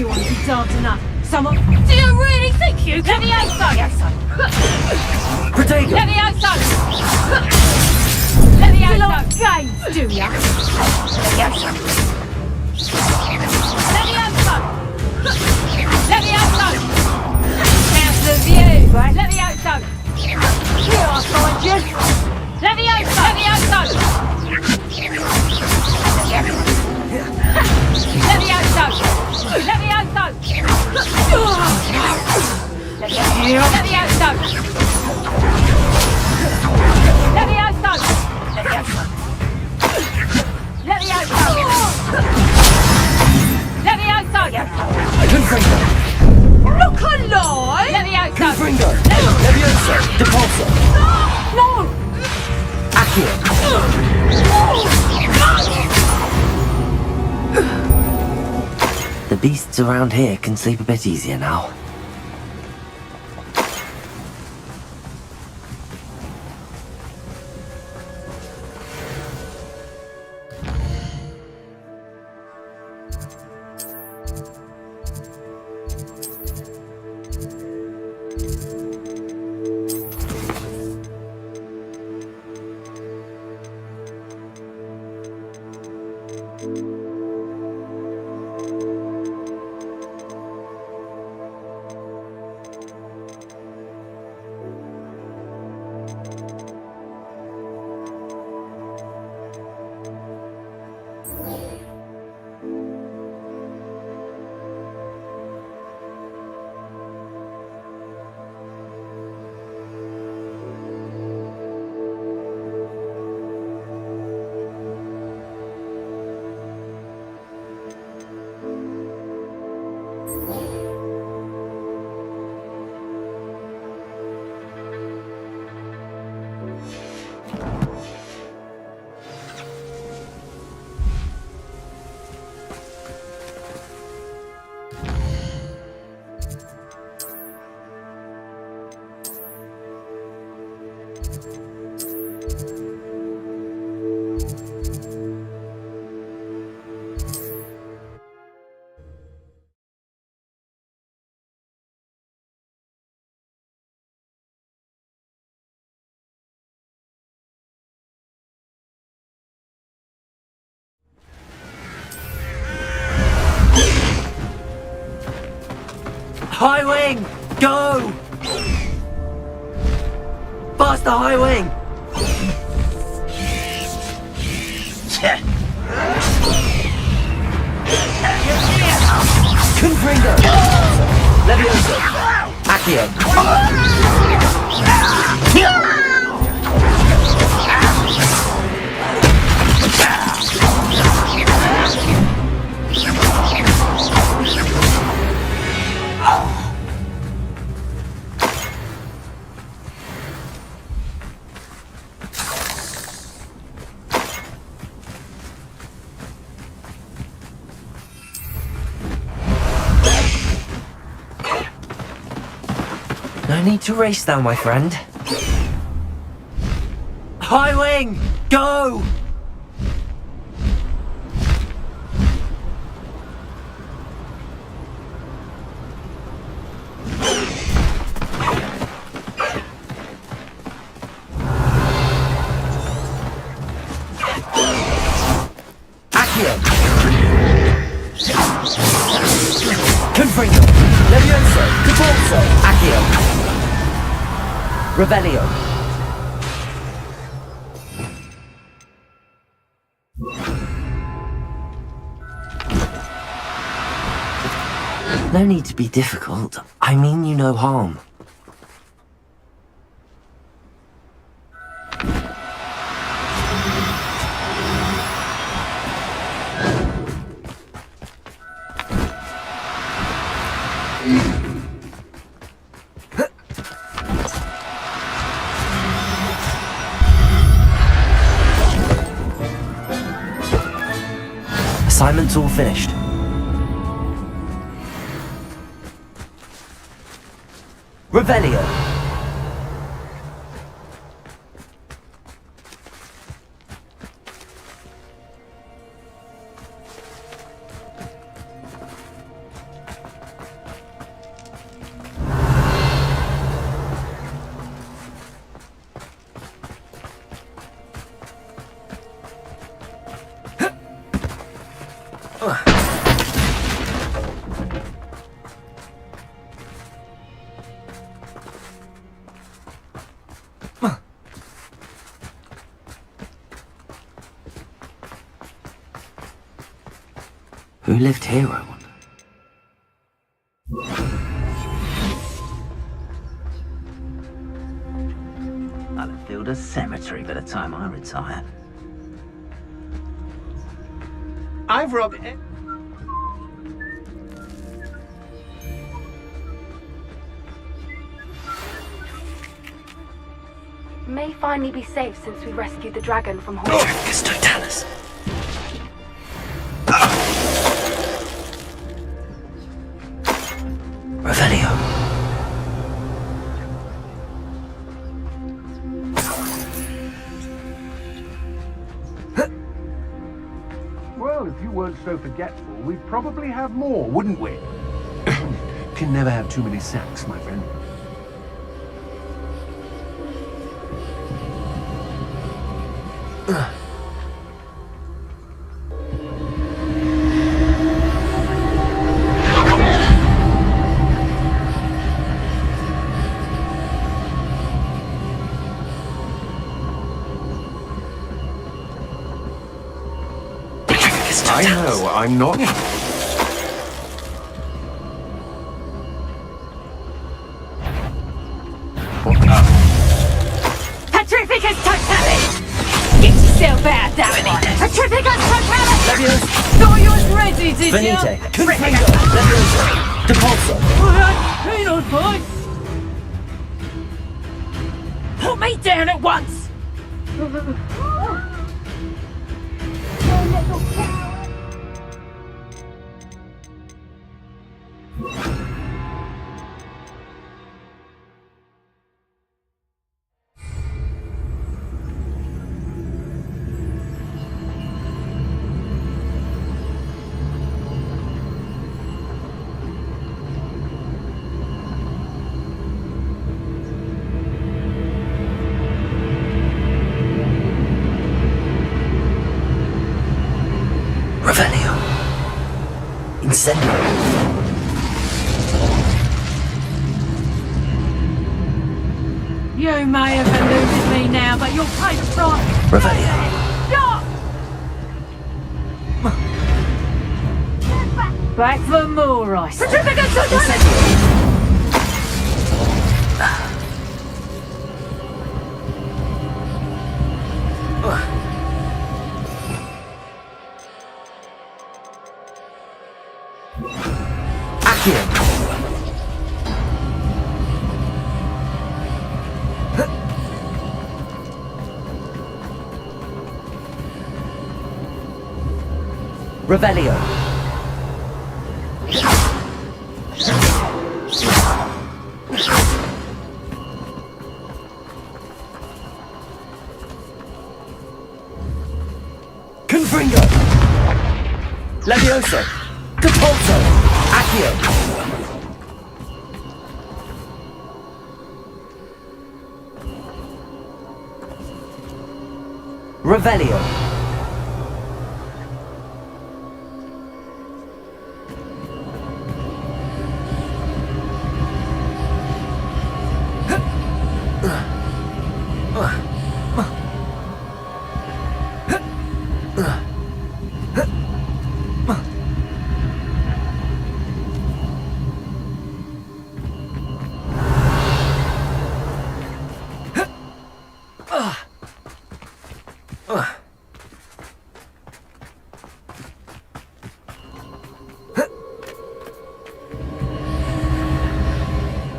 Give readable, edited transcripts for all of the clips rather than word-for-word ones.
anyone be darned enough. Someone... Do you really think you can... Levioso! Protego! Levioso! Levioso! You like games, do ya? Levioso! Levioso! Levioso! How's the view, right? Levioso! Here I find you! Levioso! Levioso! Levioso! Levioso! Levioso! Levioso! Levioso! Confringo! Look alive! Levioso! Confringo! Levioso! Depulso! No! Accio! The beasts around here can sleep a bit easier now. High wing! Go! Faster, high wing! Confringo! Levioso! Accio! No need to race now, my friend. High wing! Go! Accio! Confringo! Levioso! Depulso! Accio! Revelio! No need to be difficult. I mean you no harm. Assignment's all finished. Revelio. lived here, I wonder. I'll have built a cemetery by the time I retire. I've robbed it. May finally be safe since we rescued the dragon from Hogwarts. Totalis. Revelio. Well, if you weren't so forgetful, we'd probably have more, wouldn't we? Can never have too many sacks, my friend. I know, I'm not. Petrificus Totalis! Get yourself out that one! Petrificus Totalis! Leviosa. Thought you was ready, did you? Venite. Confringo. Leviosa. Depulso. Alright, hang on, boy! Put me down at once! Revelio. Incendio. You may have eluded me now, but you'll pay the price! Revelio. Stop! Back for more ice! Petrificus Totalis! Accio. Revelio. Confringo. Leviosa. Depulso. Accio. Revelio.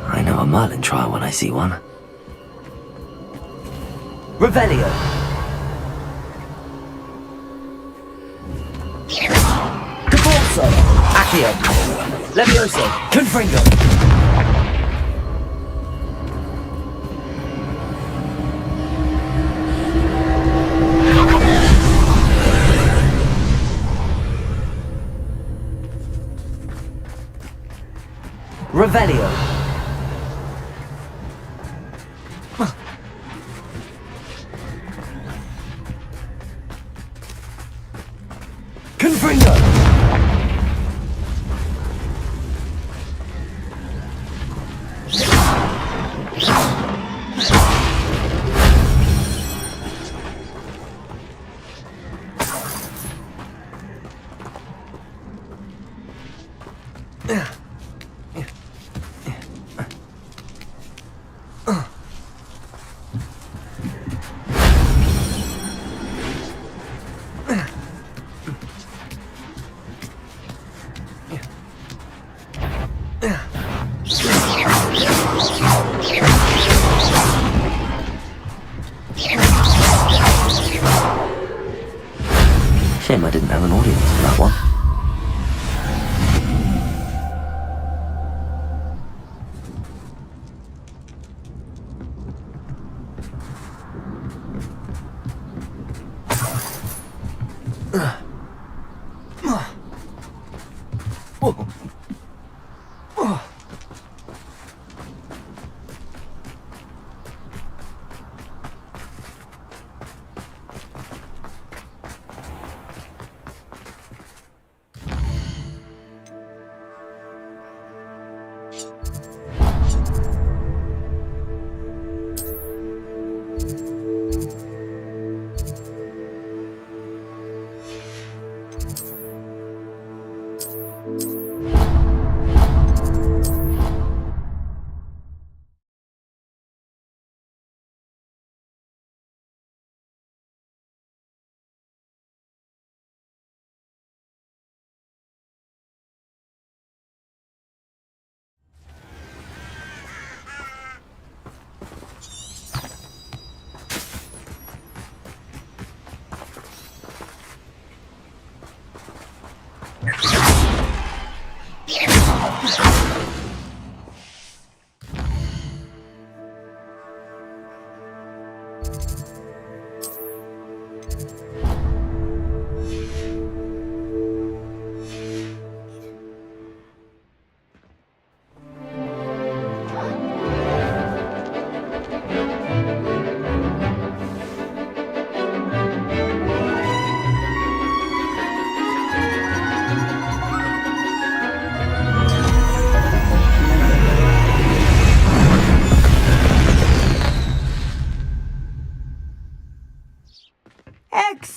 I know a Merlin trial when I see one. Revelio. Depulso. Accio. Leviosa. Confringo. Revelio. Confringo. shame I didn't have an audience for that one.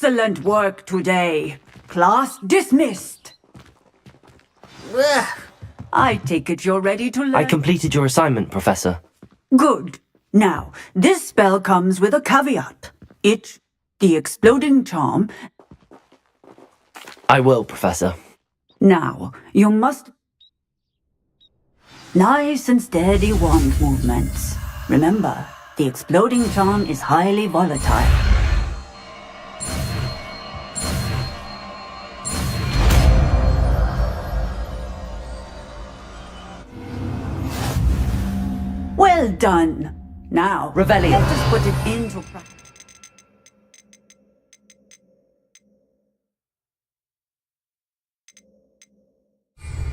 Excellent work today. Class dismissed. I take it you're ready to learn. I completed your assignment, Professor. Good. Now, this spell comes with a caveat. It's the exploding charm. I will, Professor. Now, you must... Nice and steady wand movements. Remember, the exploding charm is highly volatile. Well done. Now, Revelio. let us put it into practice.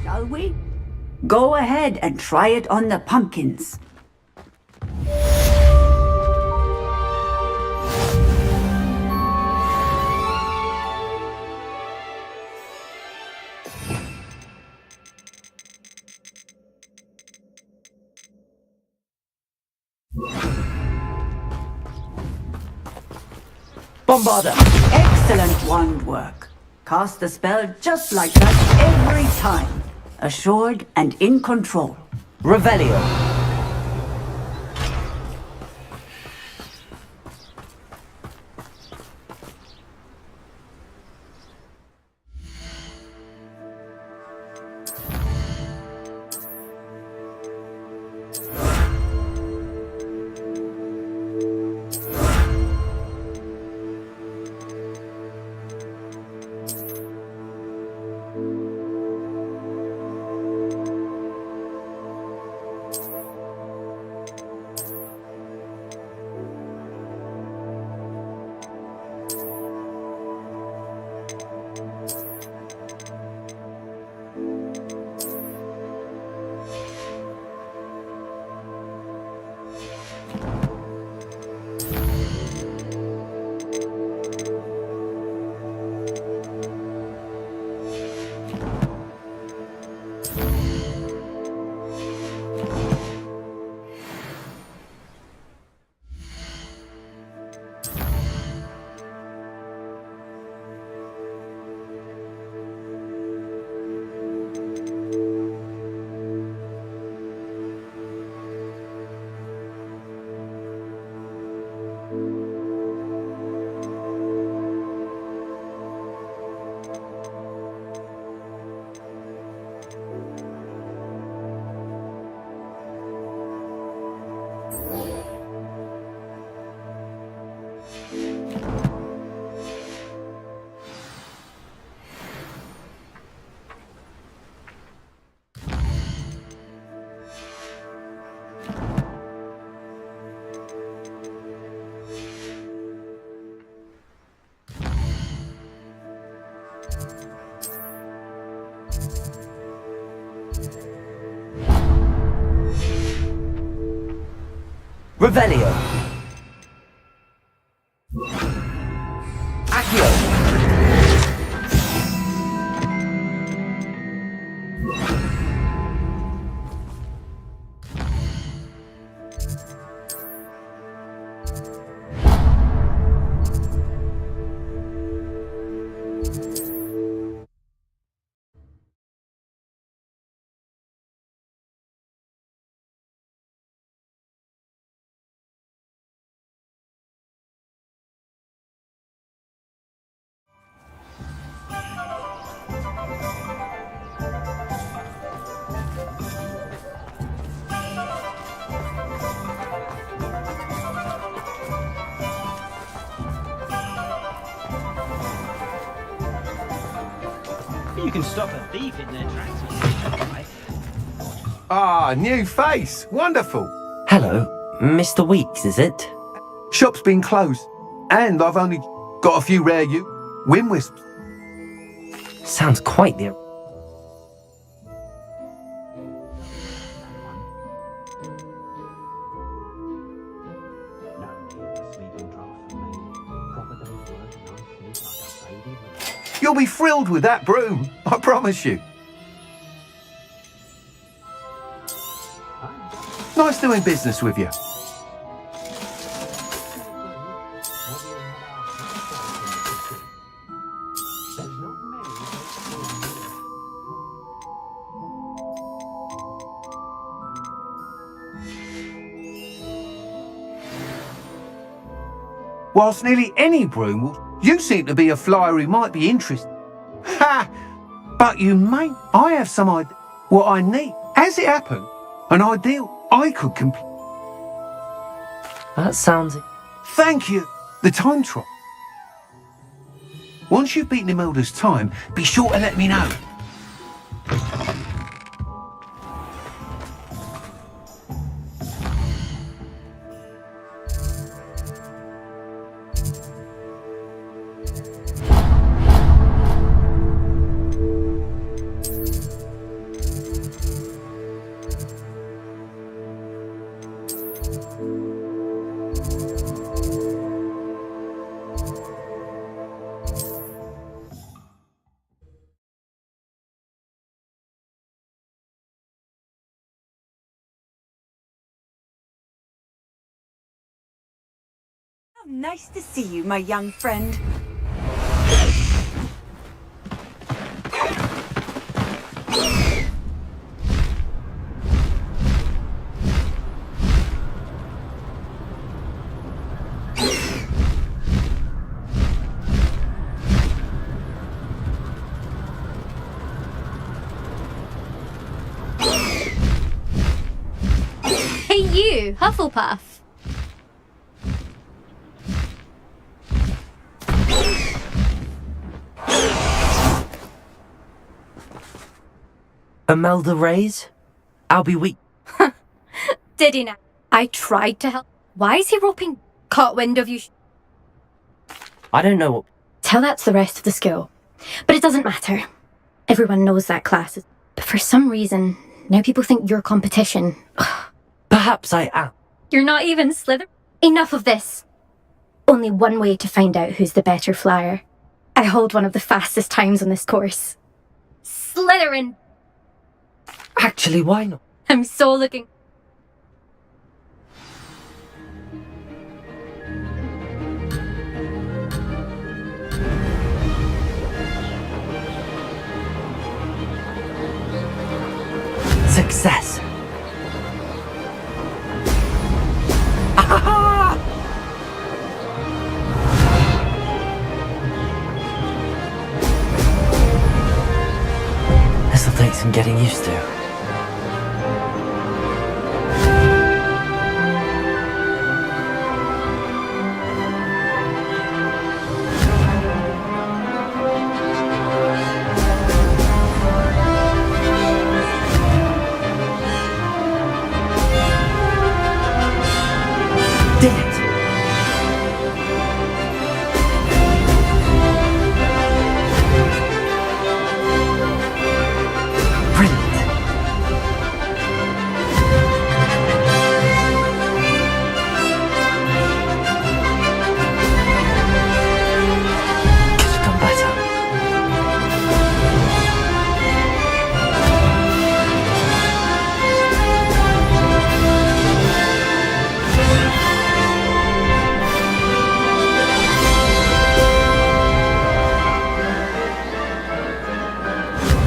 Shall we? Go ahead and try it on the pumpkins. Bombarda! Excellent wand work. Cast the spell just like that every time. Assured and in control. Revelio! Revelio. Accio. You can stop a thief in their tracks. Ah, new face. Wonderful. Hello, Mr. Weeks, is it? Shop's been closed. And I've only got a few rare wind wisps. Sounds quite the... You'll be thrilled with that broom, I promise you. Nice doing business with you. Whilst nearly any broom will... You seem to be a flyer who might be interested. Ha! But you may... I have some idea what I need. As it happened, an ideal I could complete. That sounds... Thank you. The time trial. Once you've beaten Imelda's time, be sure to let me know. Nice to see you, my young friend. Hey you, Hufflepuff. Imelda Reyes? I'll be weak. Did he now? I tried to help. Why is he roping? Caught wind of you. I don't know what... Tell that to the rest of the school. But it doesn't matter. Everyone knows that class is... But for some reason, now people think you're competition. Perhaps I am. You're not even Slytherin. Enough of this. Only one way to find out who's the better flyer. I hold one of the fastest times on this course. Slytherin! Actually, why not? I'm so looking... Success. Ah! This'll take some getting used to. Did it! Brilliant.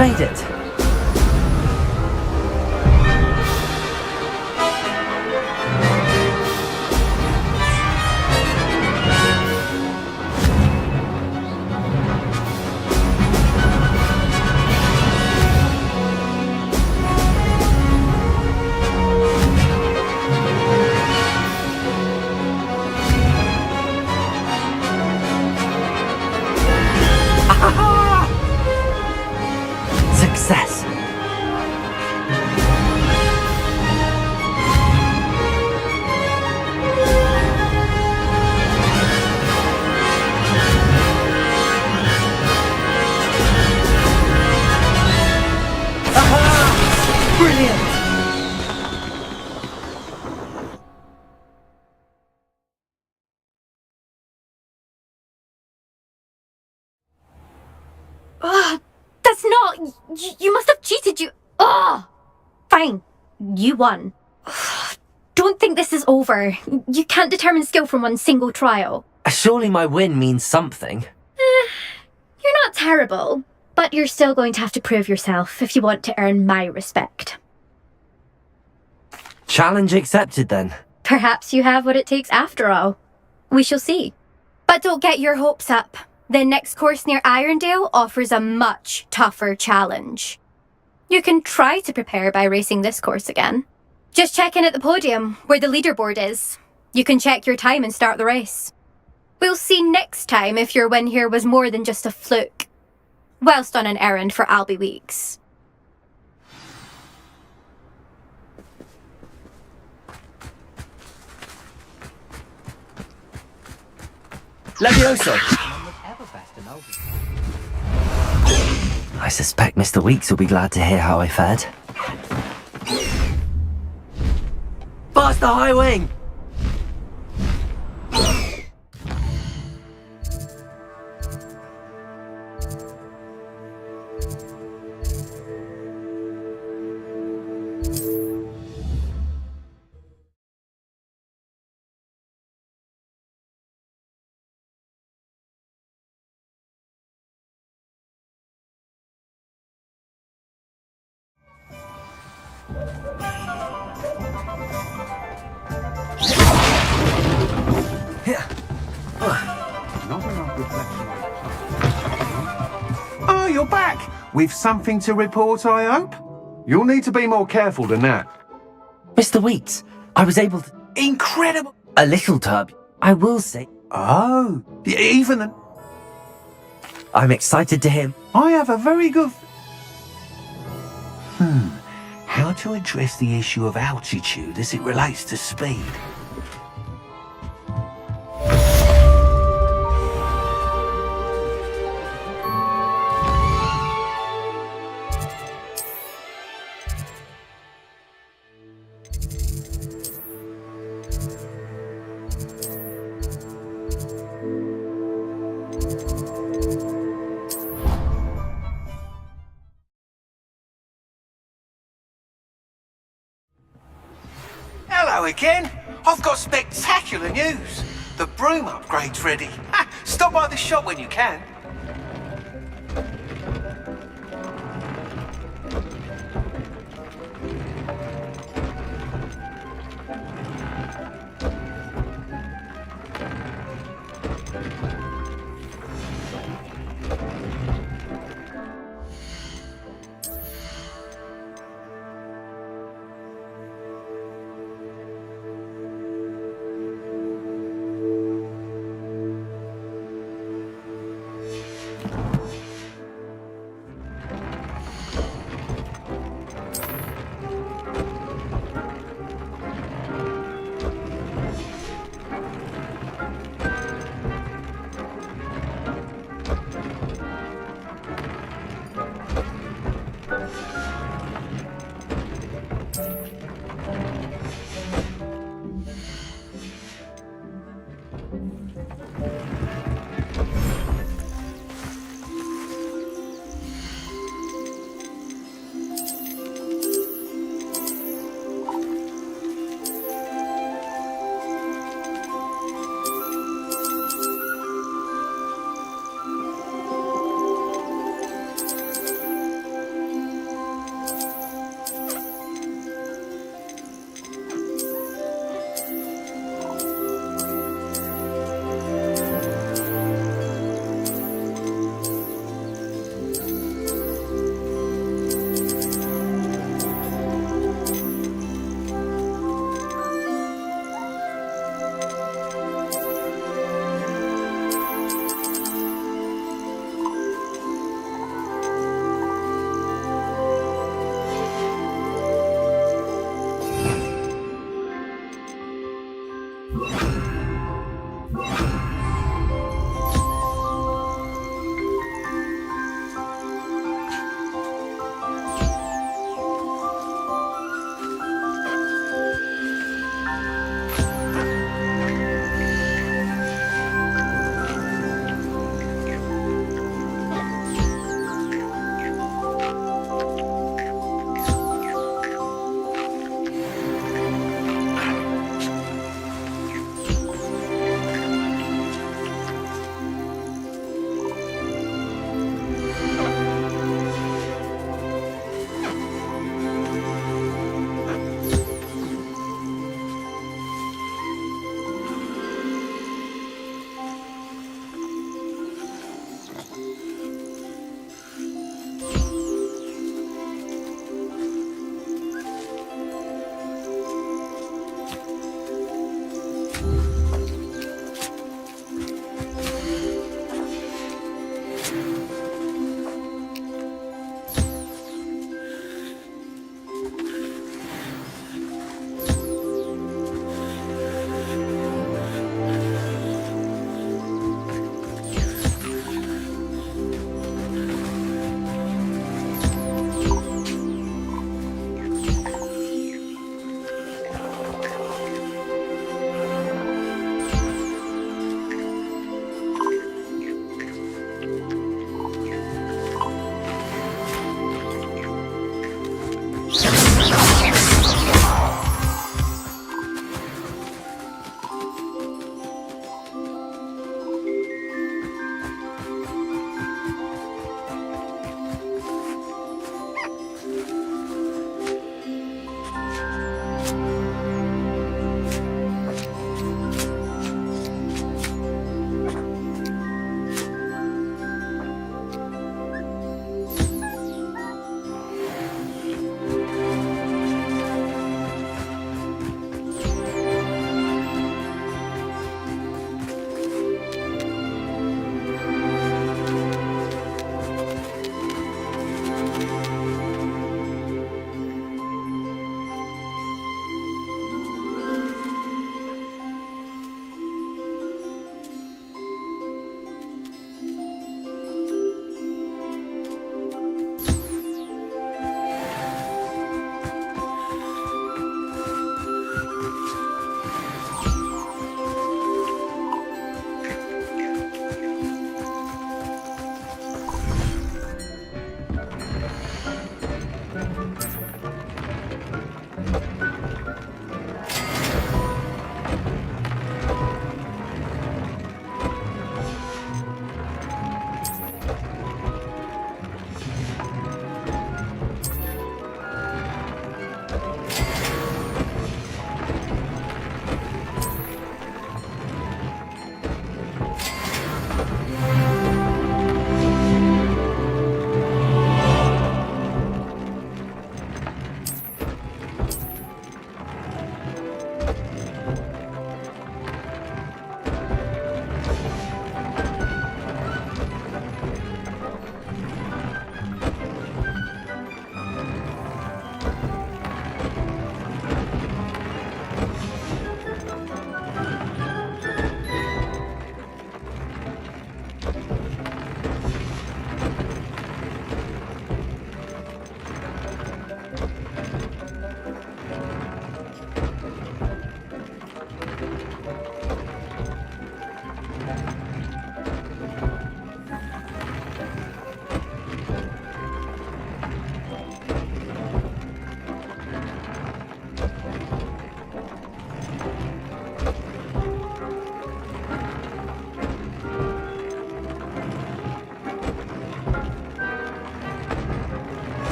Made it. Success. Aha! Brilliant! Ugh, that's not. You must have cheated. Ugh! Fine. You won. Ugh, don't think this is over. You can't determine skill from one single trial. Surely my win means something. You're not terrible, but you're still going to have to prove yourself if you want to earn my respect. Challenge accepted then. Perhaps you have what it takes after all. We shall see. But don't get your hopes up. The next course near Irondale offers a much tougher challenge. You can try to prepare by racing this course again. Just check in at the podium, where the leaderboard is. You can check your time and start the race. We'll see next time if your win here was more than just a fluke. Whilst on an errand for Albie Weeks. Levioso! I suspect Mr. Weeks will be glad to hear how I fared. Faster, high wing! Oh, you're back! With something to report, I hope? You'll need to be more careful than that. Mr. Weeks, I was able to... Incredible! A little turbulent, I will say. Oh, even then. I'm excited to hear... I have a very good... How to address the issue of altitude as it relates to speed? Hello again. I've got spectacular news. The broom upgrade's ready. Stop by the shop when you can.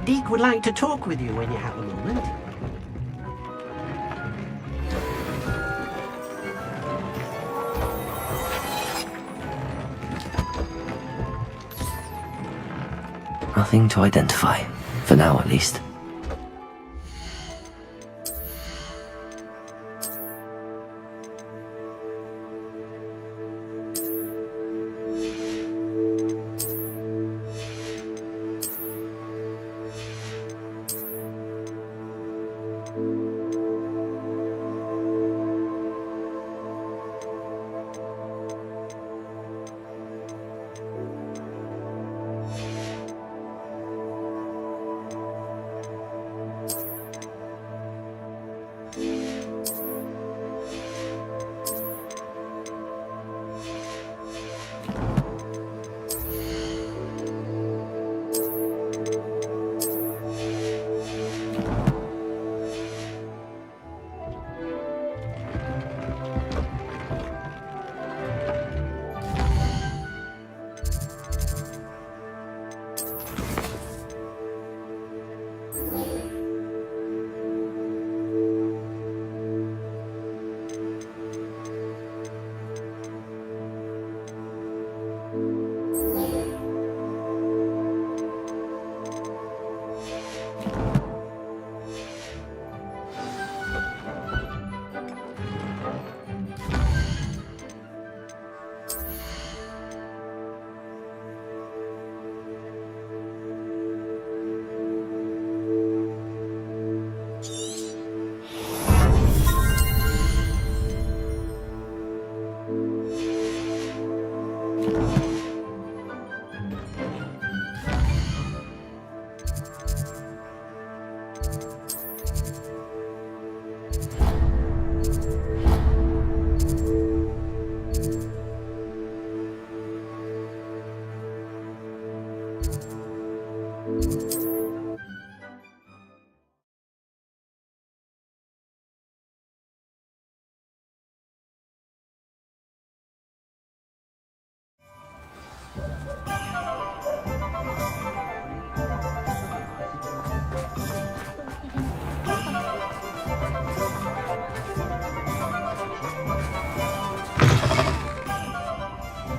Deke would like to talk with you when you have a moment. Nothing to identify, for now at least.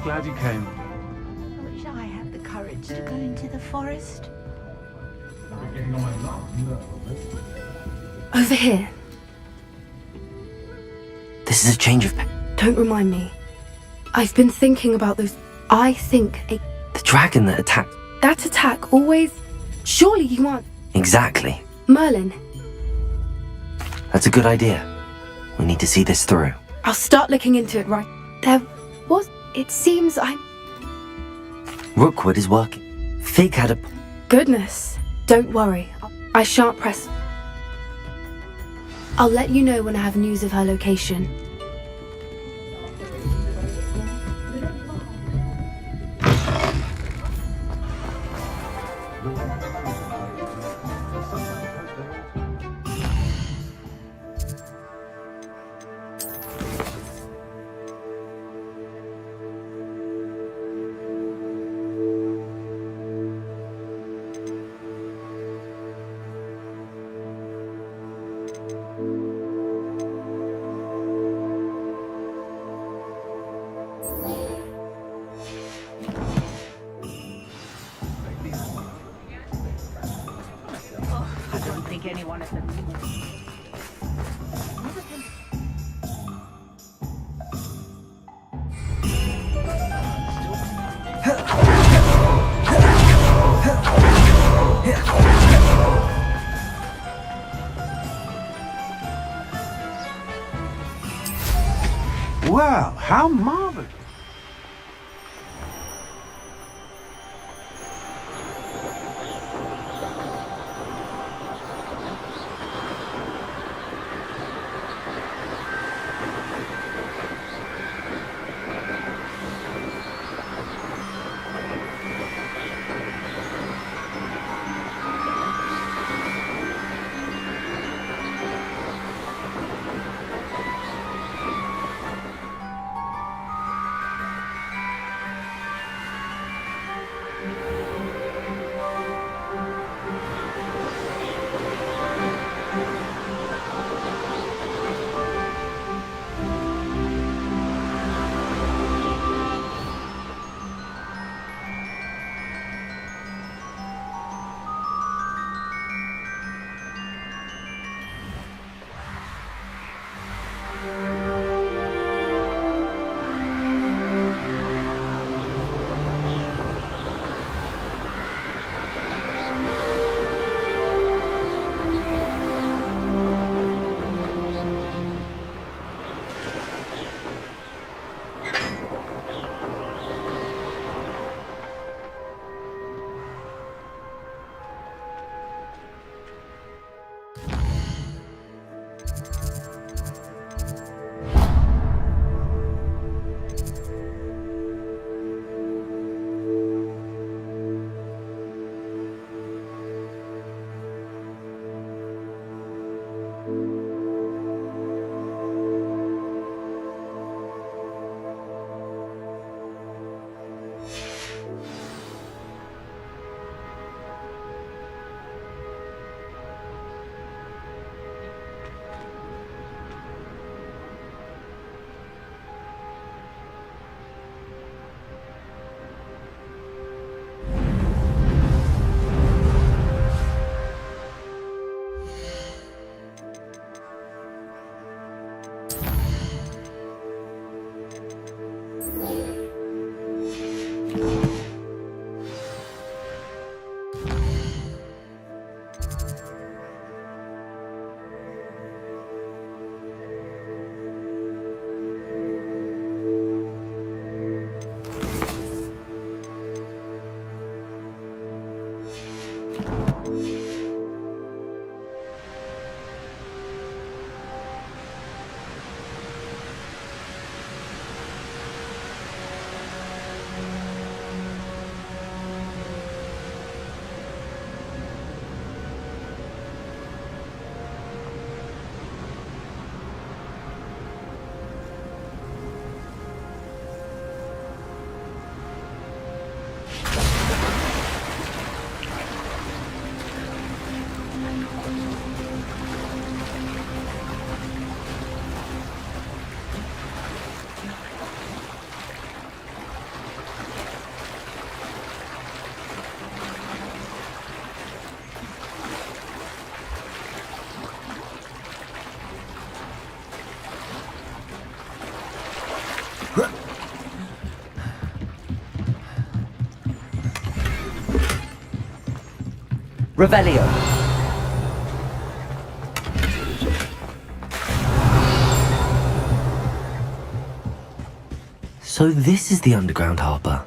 Glad you came. I wish I had the courage to go into the forest. Over here. This is a change of... Don't remind me. I've been thinking about those. I think The dragon that attacked... that attack always. Surely you aren't. Exactly. Merlin. That's a good idea. We need to see this through. I'll start looking into it right. There was. It seems I'm. Rookwood is working. Fig had a... Goodness. Don't worry. I shan't press. I'll let you know when I have news of her location. think anyone at the... Wow, how marvelous. Revelio. So this is the underground harbour.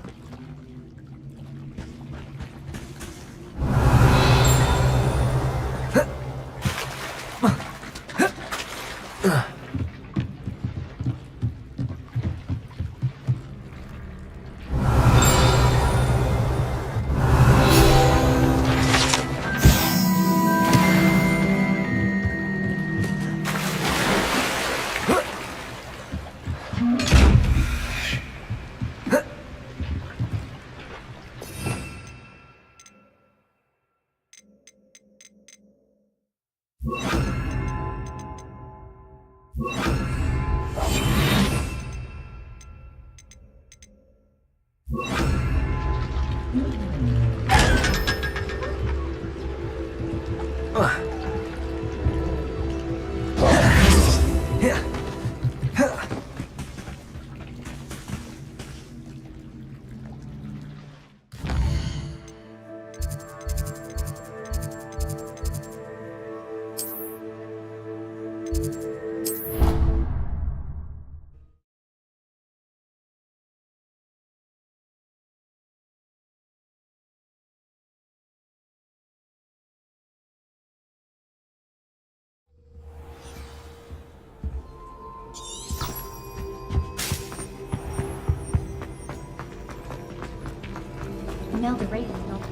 Imelda Raven novel.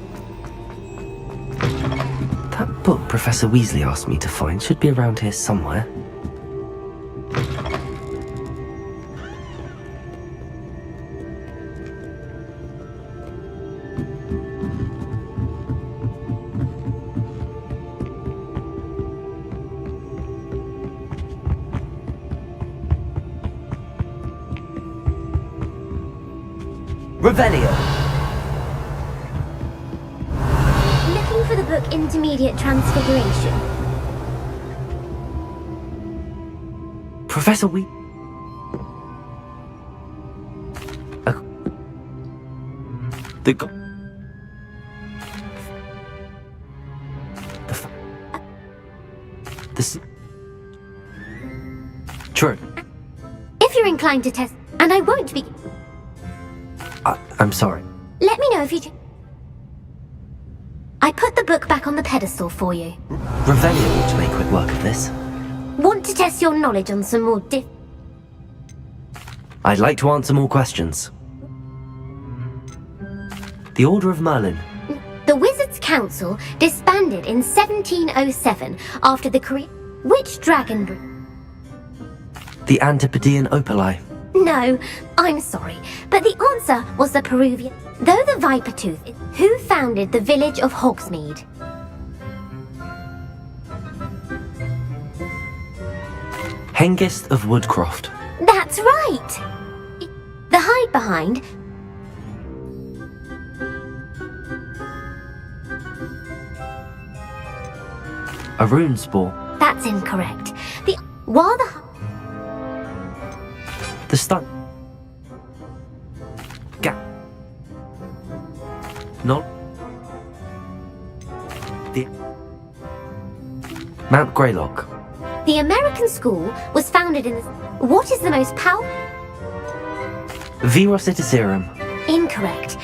That book Professor Weasley asked me to find should be around here somewhere. Revelio! Looking for the book Intermediate Transfiguration. Professor The go- the f- this True. If you're inclined to test, and I won't be. I'm sorry. Let me know if you. I put the book back on the pedestal for you. Revelio ought to make quick work of this. Want to test your knowledge on some more I'd like to answer more questions. The Order of Merlin. The Wizards' Council disbanded in 1707 after the Which dragon The Antipodean Opali. No, I'm sorry, but the answer was the Peruvian. Though the Viper Tooth, who founded the village of Hogsmeade? Hengist of Woodcroft. That's right! The hide behind. A rune spore. That's incorrect. While The stun. Not. The. Mount Greylock. the American school was founded in what is the most powerful? Virus Iticerum. Incorrect.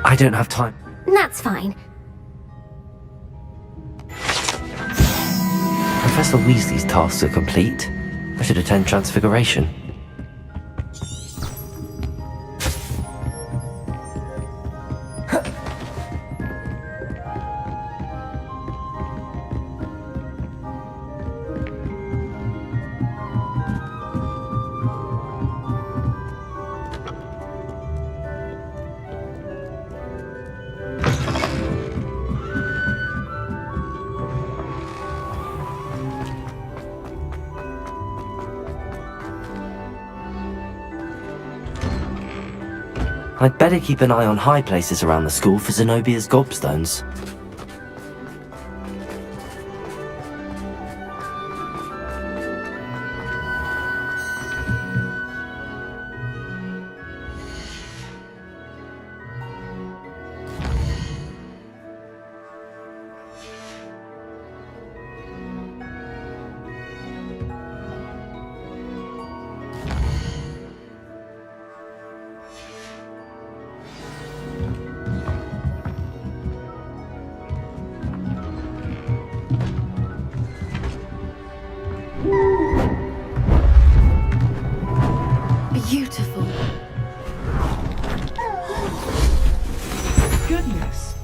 I don't have time. That's fine. Professor Weasley's tasks are complete. I should attend Transfiguration. I'd better keep an eye on high places around the school for Zenobia's gobstones. Beautiful. Goodness.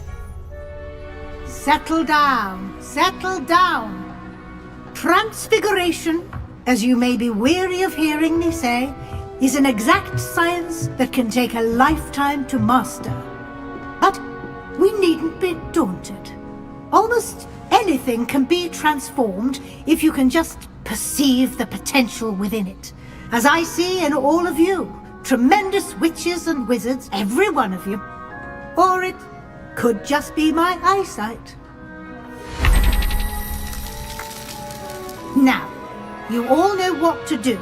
Settle down. Settle down. Transfiguration, as you may be weary of hearing me say, is an exact science that can take a lifetime to master. But we needn't be daunted. Almost anything can be transformed if you can just perceive the potential within it. As I see in all of you, tremendous witches and wizards, every one of you. Or it could just be my eyesight. Now, you all know what to do.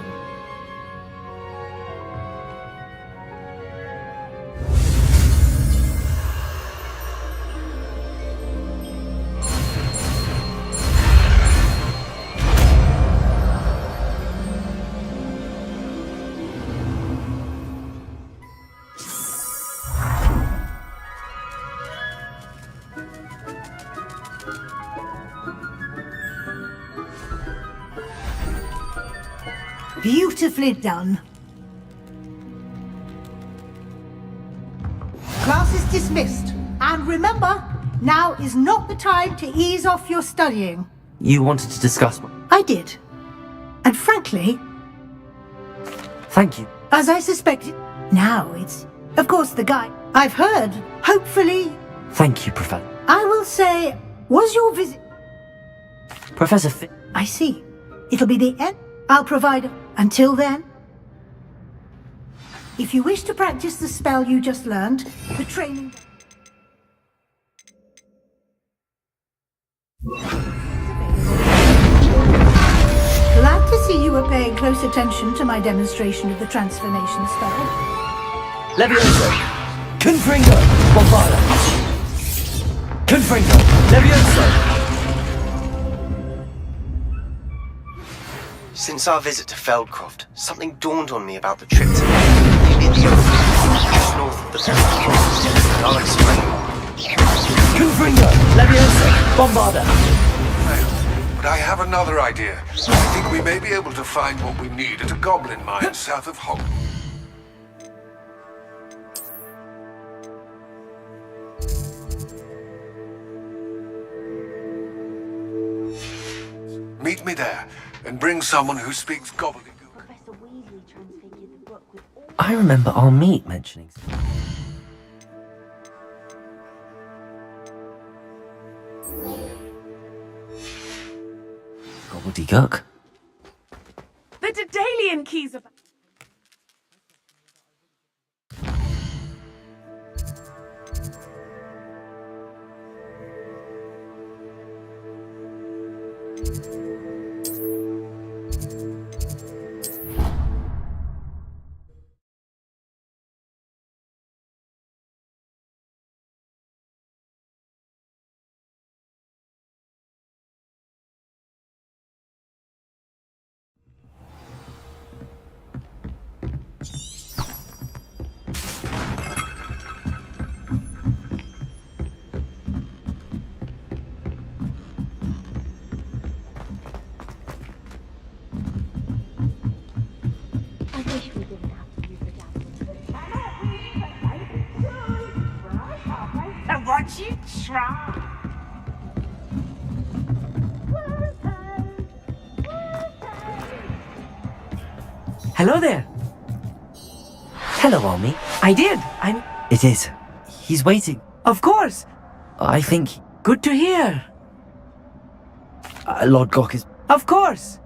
Beautifully done. Class is dismissed. And remember, now is not the time to ease off your studying. You wanted to discuss... I did. And frankly, Thank you. as I suspected, now it's, of course, the guy. I've heard. Hopefully, Thank you, Professor. I will say, was your visit... Professor Fi... I see. It'll be the end. I'll provide... Until then, if you wish to practice the spell you just learned, the training... Glad to see you were paying close attention to my demonstration of the transformation spell. Levioso! Confringo! Bombarda! Confringo! Levioso! Since our visit to Feldcroft, something dawned on me about the trip to the just north of the Forest. I'll explain more. Confringo! Levioso! Bombarda! But I have another idea. I think we may be able to find what we need at a goblin mine south of Hogwarts. Meet me there, and bring someone who speaks gobbledygook. I remember our meet mentioning... Gobbledygook? The Daedalian keys are back. Won't you try? Hello there! Hello, Almi. I did. It is. He's waiting. Of course. I think... Good to hear. Lord Gok is... Of course.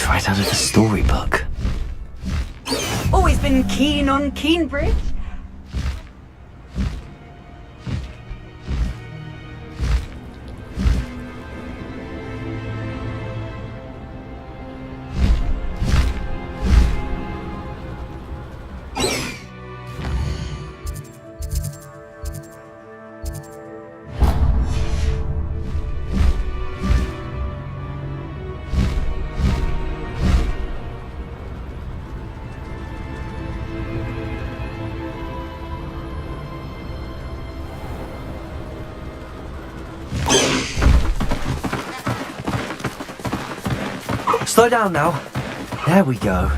Right out of a storybook. Always been keen on Keenbridge. Slow down now. There we go.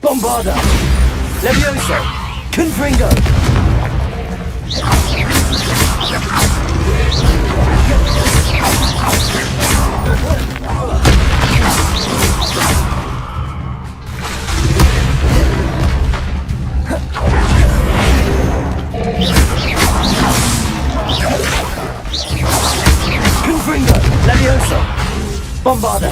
Bombarda! Levioso! Confringo! Confringo! Levioso! Bombarda!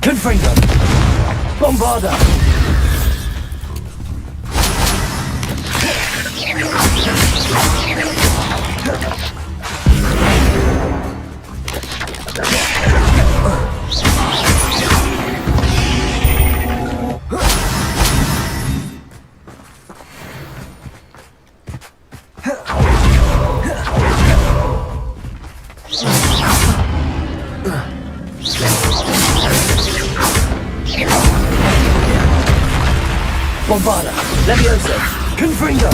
Confringo! Bombarda! Bombarda! Levioso! Confringo!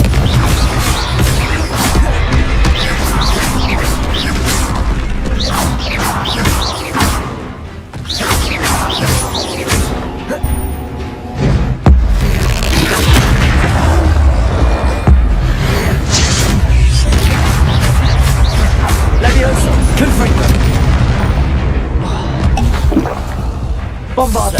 Levioso! Confringo! Bombarda!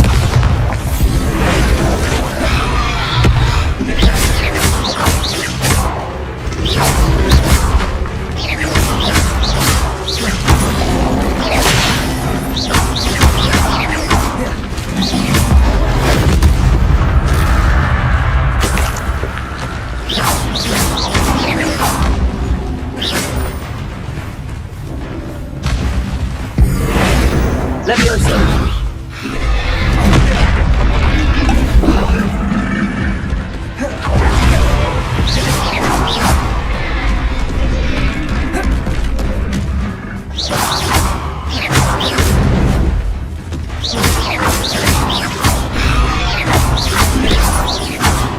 Levioso!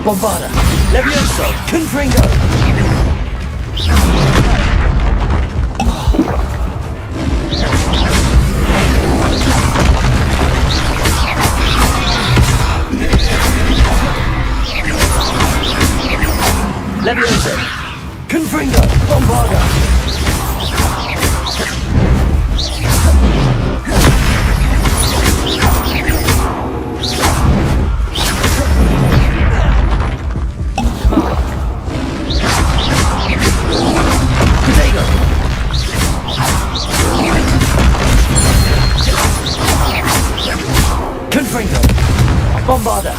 Bombarda! Levioso! Confringo! Levioso! Confringo! Bombarda! Confringo! Bombarda!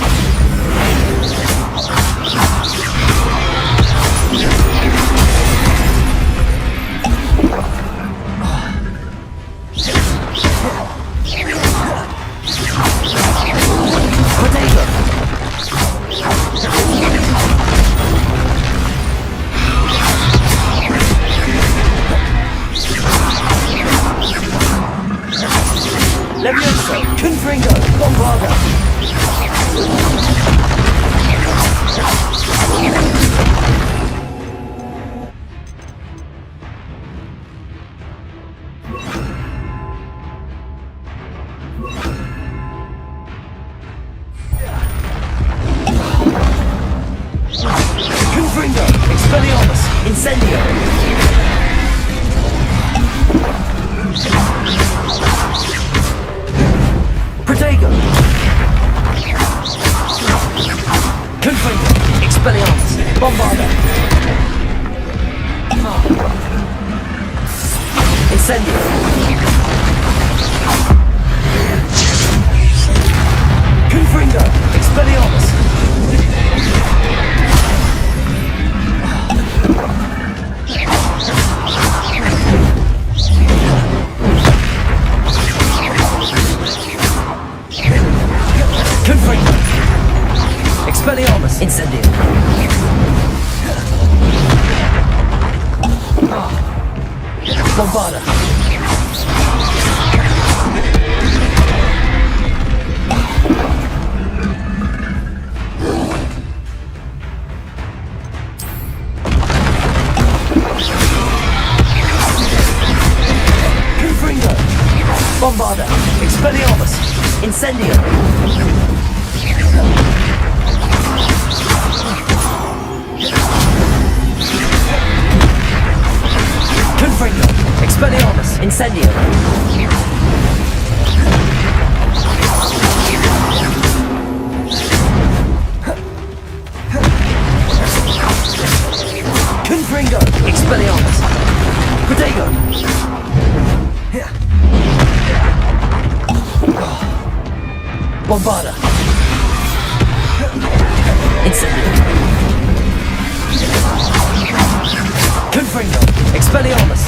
Levioso! Confringo! Bombarda! Confringo! Expelliarmus! Incendio! Expelliarmus! Bombarda! Incendio! Confringo! Expelliarmus! Confringo! Expelliarmus! Incendio! Bombarda! Confringo! Bombarda! Expelliarmus! Incendio! Confringo! Expelliarmus! Incendio! Confringo! Expelliarmus! Protego! Bombarda! Incendio! Confringo! Expelliarmus!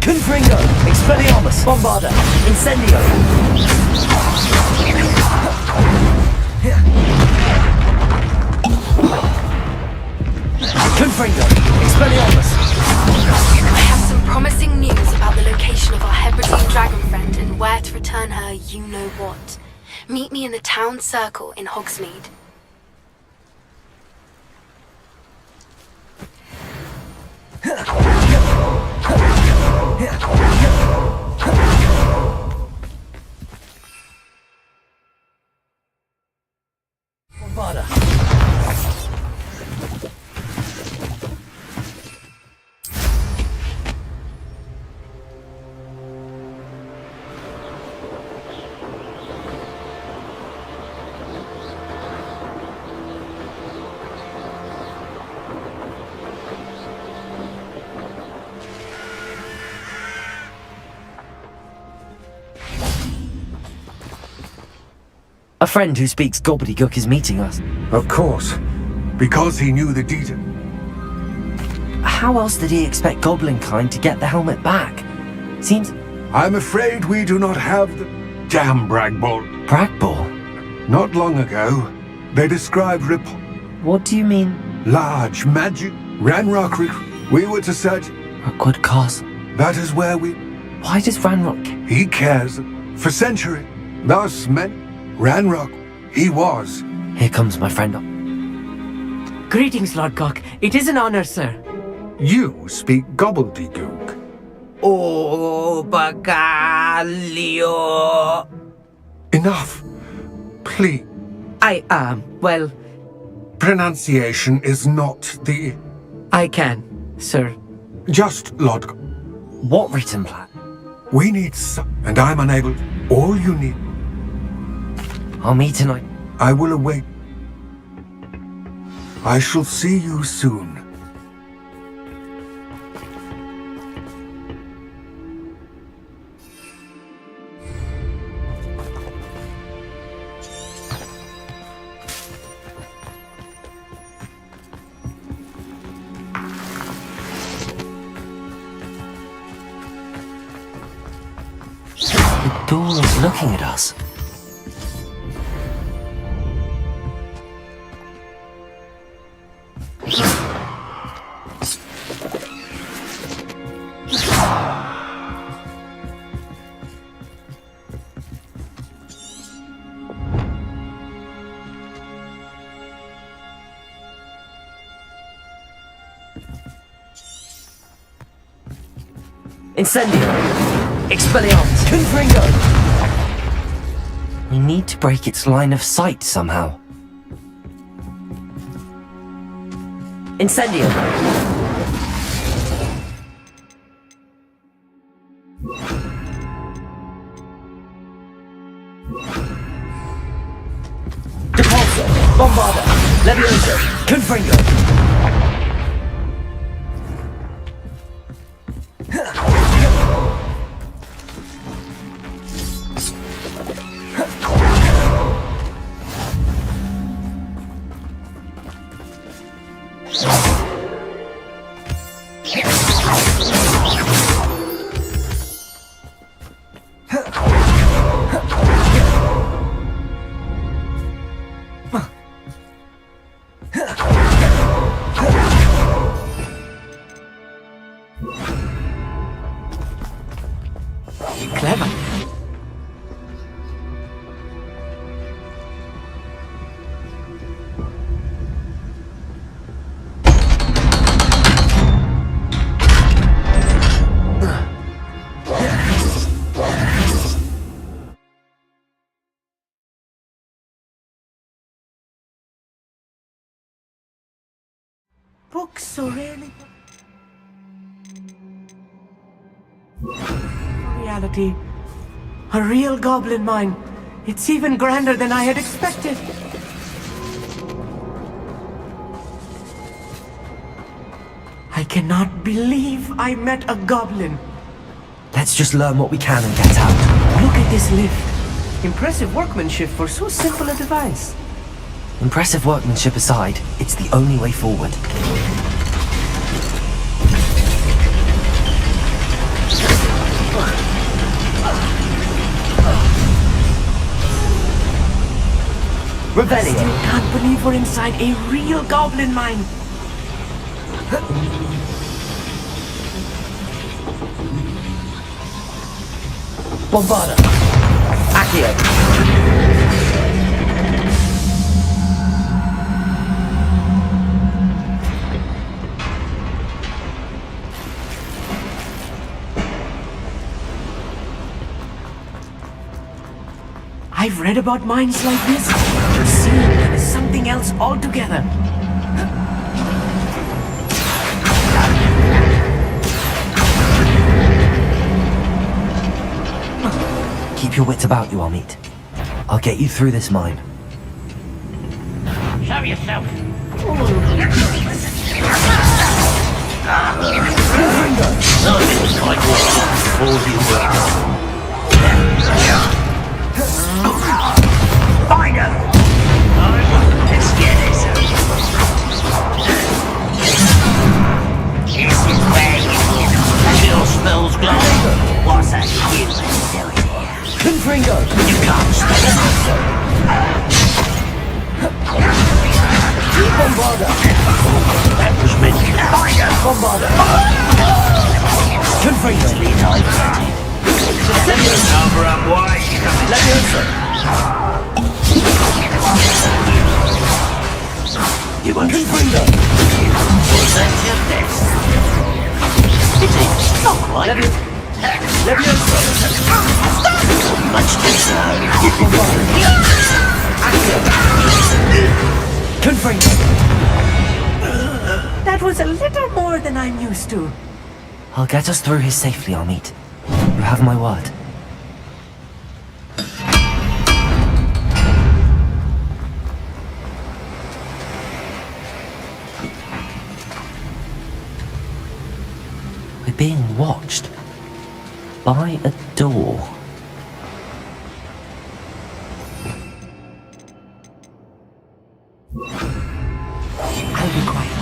Confringo! Expelliarmus! Bombarda! Incendio! Confringo! Expelliarmus! I have some promising news about the location of our Hebridean dragon friend and where to return her you-know-what. Meet me in the town circle in Hogsmeade. Bombarda! A friend who speaks gobbledygook is meeting us. Of course. Because he knew the detail. How else did he expect Goblinkind to get the helmet back? Seems... I'm afraid we do not have the damn Bragball. Bragball? Not long ago, they described What do you mean? large magic Ranrock. We were to search. Rookwood Castle. That is where we. Why does Ranrock... He cares for centuries. Thus meant Ranrock. He was. Here comes my friend. Greetings, Lord Cock. It is an honor, sir. You speak gobbledygook. Oh, Bagalio. Enough. Please. Well, Pronunciation is not the. I can, sir. Just, Lord. What written plan? We need some, and I'm unable. All you need. I'll meet tonight. I will await. I shall see you soon. The door is looking at us. Incendio! Expelliarmus! Confringo! We need to break its line of sight somehow. Incendio! Bombarda! Levioso! Confringo! Clever. Books so rarely... Reality. A real goblin mine. It's even grander than I had expected. I cannot believe I met a goblin. Let's just learn what we can and get out. Look at this lift. Impressive workmanship for so simple a device. Impressive workmanship aside, it's the only way forward. I still can't believe we're inside a real goblin mine. Bombarda! Accio! I've read about mines like this, but seeing them is something else altogether. Keep your wits about you, Amit. I'll get you through this mine. Show yourself. Find her! Let's get this. This is where your spells glow. What's that you doing here? Confringo! You can't stop it. Bombarda! That was meant to find her. Bombarda! Confringo! Cover up wide. Levioso! You won't Confringo! Was that your best? It's not quite. Levioso! Much deserved. Confringo! That was a little more than I'm used to. I'll get us through here safely, Amit. You have my word. We're being watched by a door. I'll be quiet.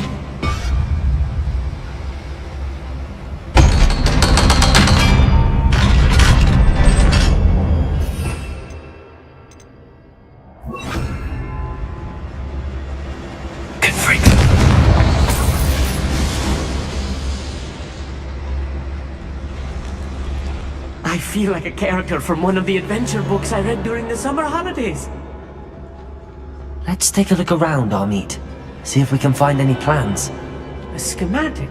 I feel like a character from one of the adventure books I read during the summer holidays. Let's take a look around, Amit. See if we can find any plans. A schematic.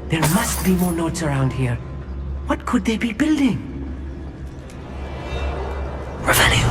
There must be more notes around here. What could they be building? Revelio.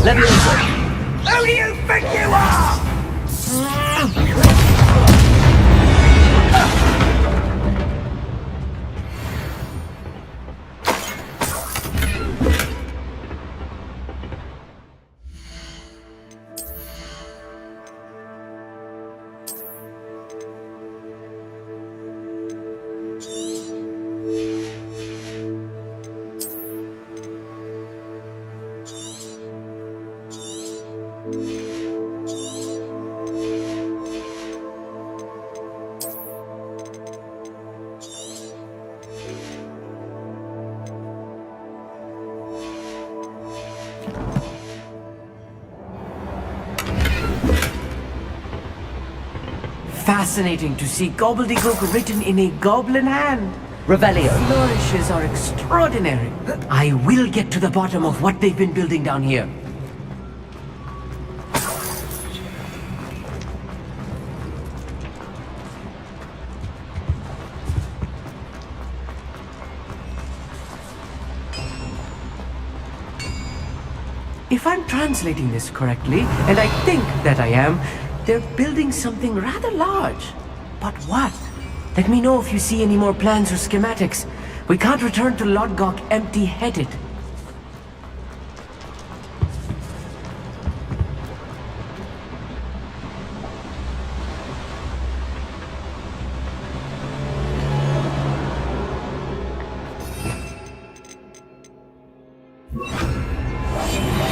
Leviosa! Who do you think you are? Fascinating to see gobbledygook written in a goblin hand. Revelio. Flourishes are extraordinary. I will get to the bottom of what they've been building down here. If I'm translating this correctly, and I think that I am, they're building something rather large. But what? Let me know if you see any more plans or schematics. We can't return to Lodgok empty-headed.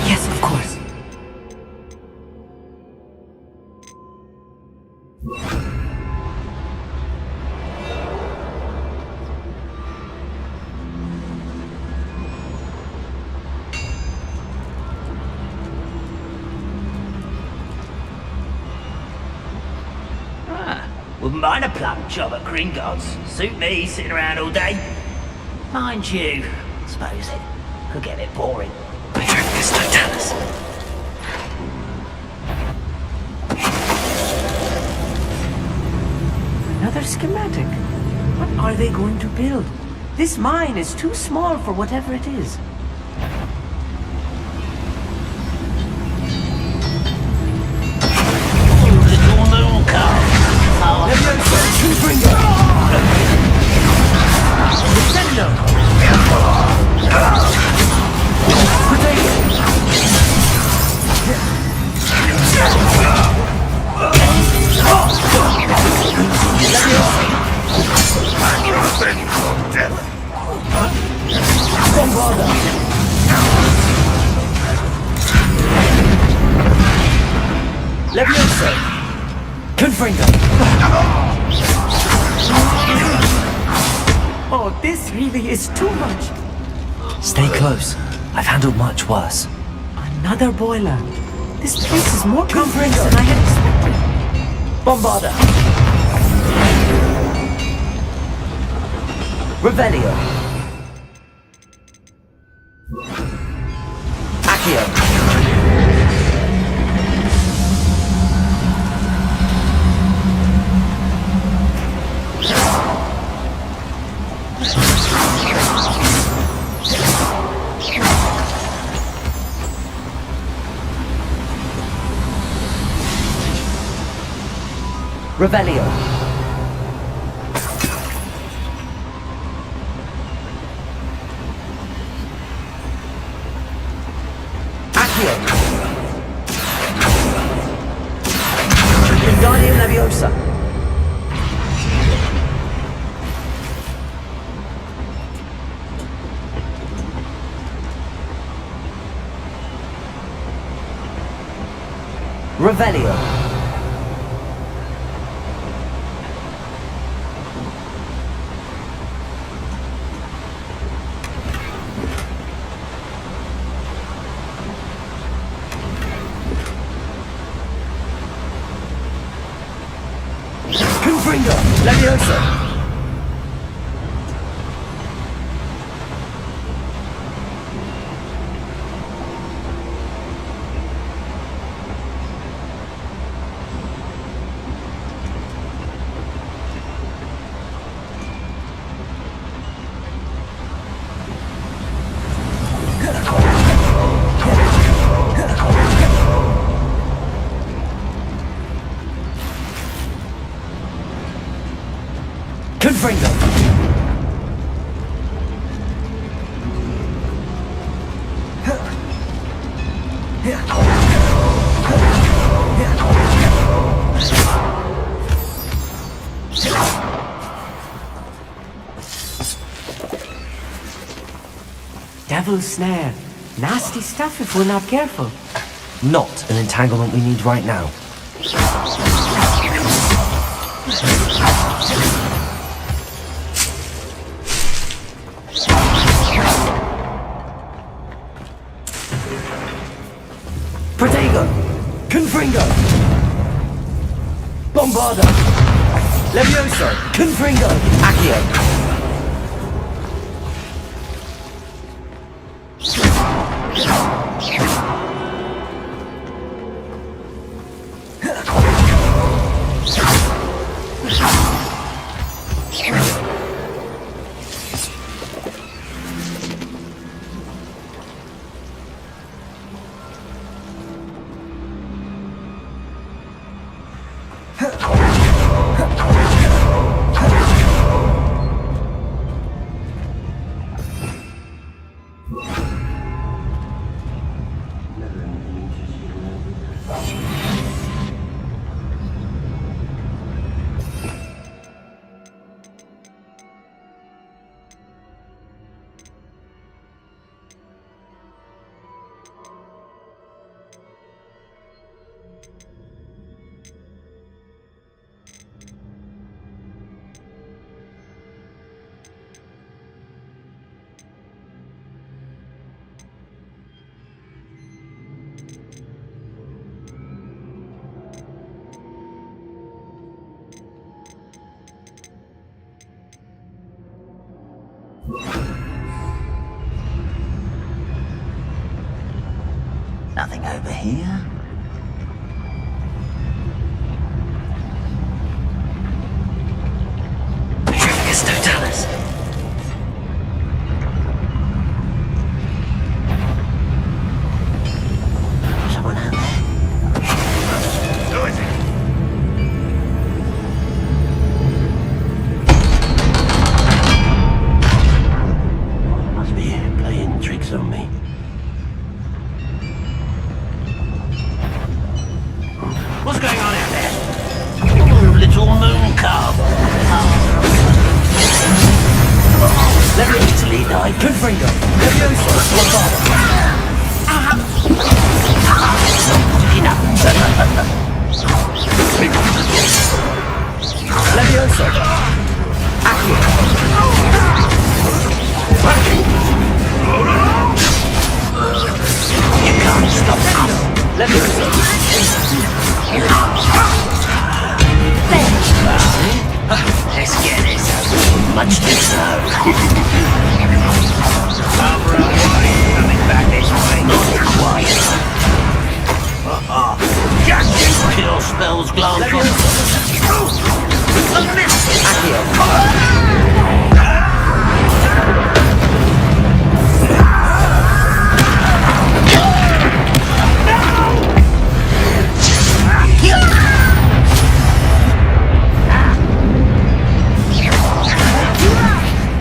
Yes, of course. Wouldn't mind a plum job at Gringotts. Suit me, sitting around all day. Mind you, I suppose it could get a bit boring. I drink this Totalis. Another schematic. What are they going to build? This mine is too small for whatever it is. Leviosa! Confringo! Oh, this really is too much. Stay close. I've handled much worse. Another boiler. This place is more complex than I had expected. Bombarda! Revelio! Accio! Revelio. Accio. Wingardium Leviosa. Revelio. Confringo! Leviosa! Devil's snare. Nasty stuff if we're not careful. Not an entanglement we need right now. Protego! Confringo! Bombarda! Levioso! Confringo! Accio! Nothing over here. Petrificus totalis. Someone out there? Who is it? Must be playing tricks on me. What's going on out there? Oh, little moon cub. Let me Italy die. Confringo! Levioso! Bombarda! Levioso! Accio! You can't stop us. Levioso! Let's get this over. Much too slow. Coming back this way. Not quite. Just kill spells glance.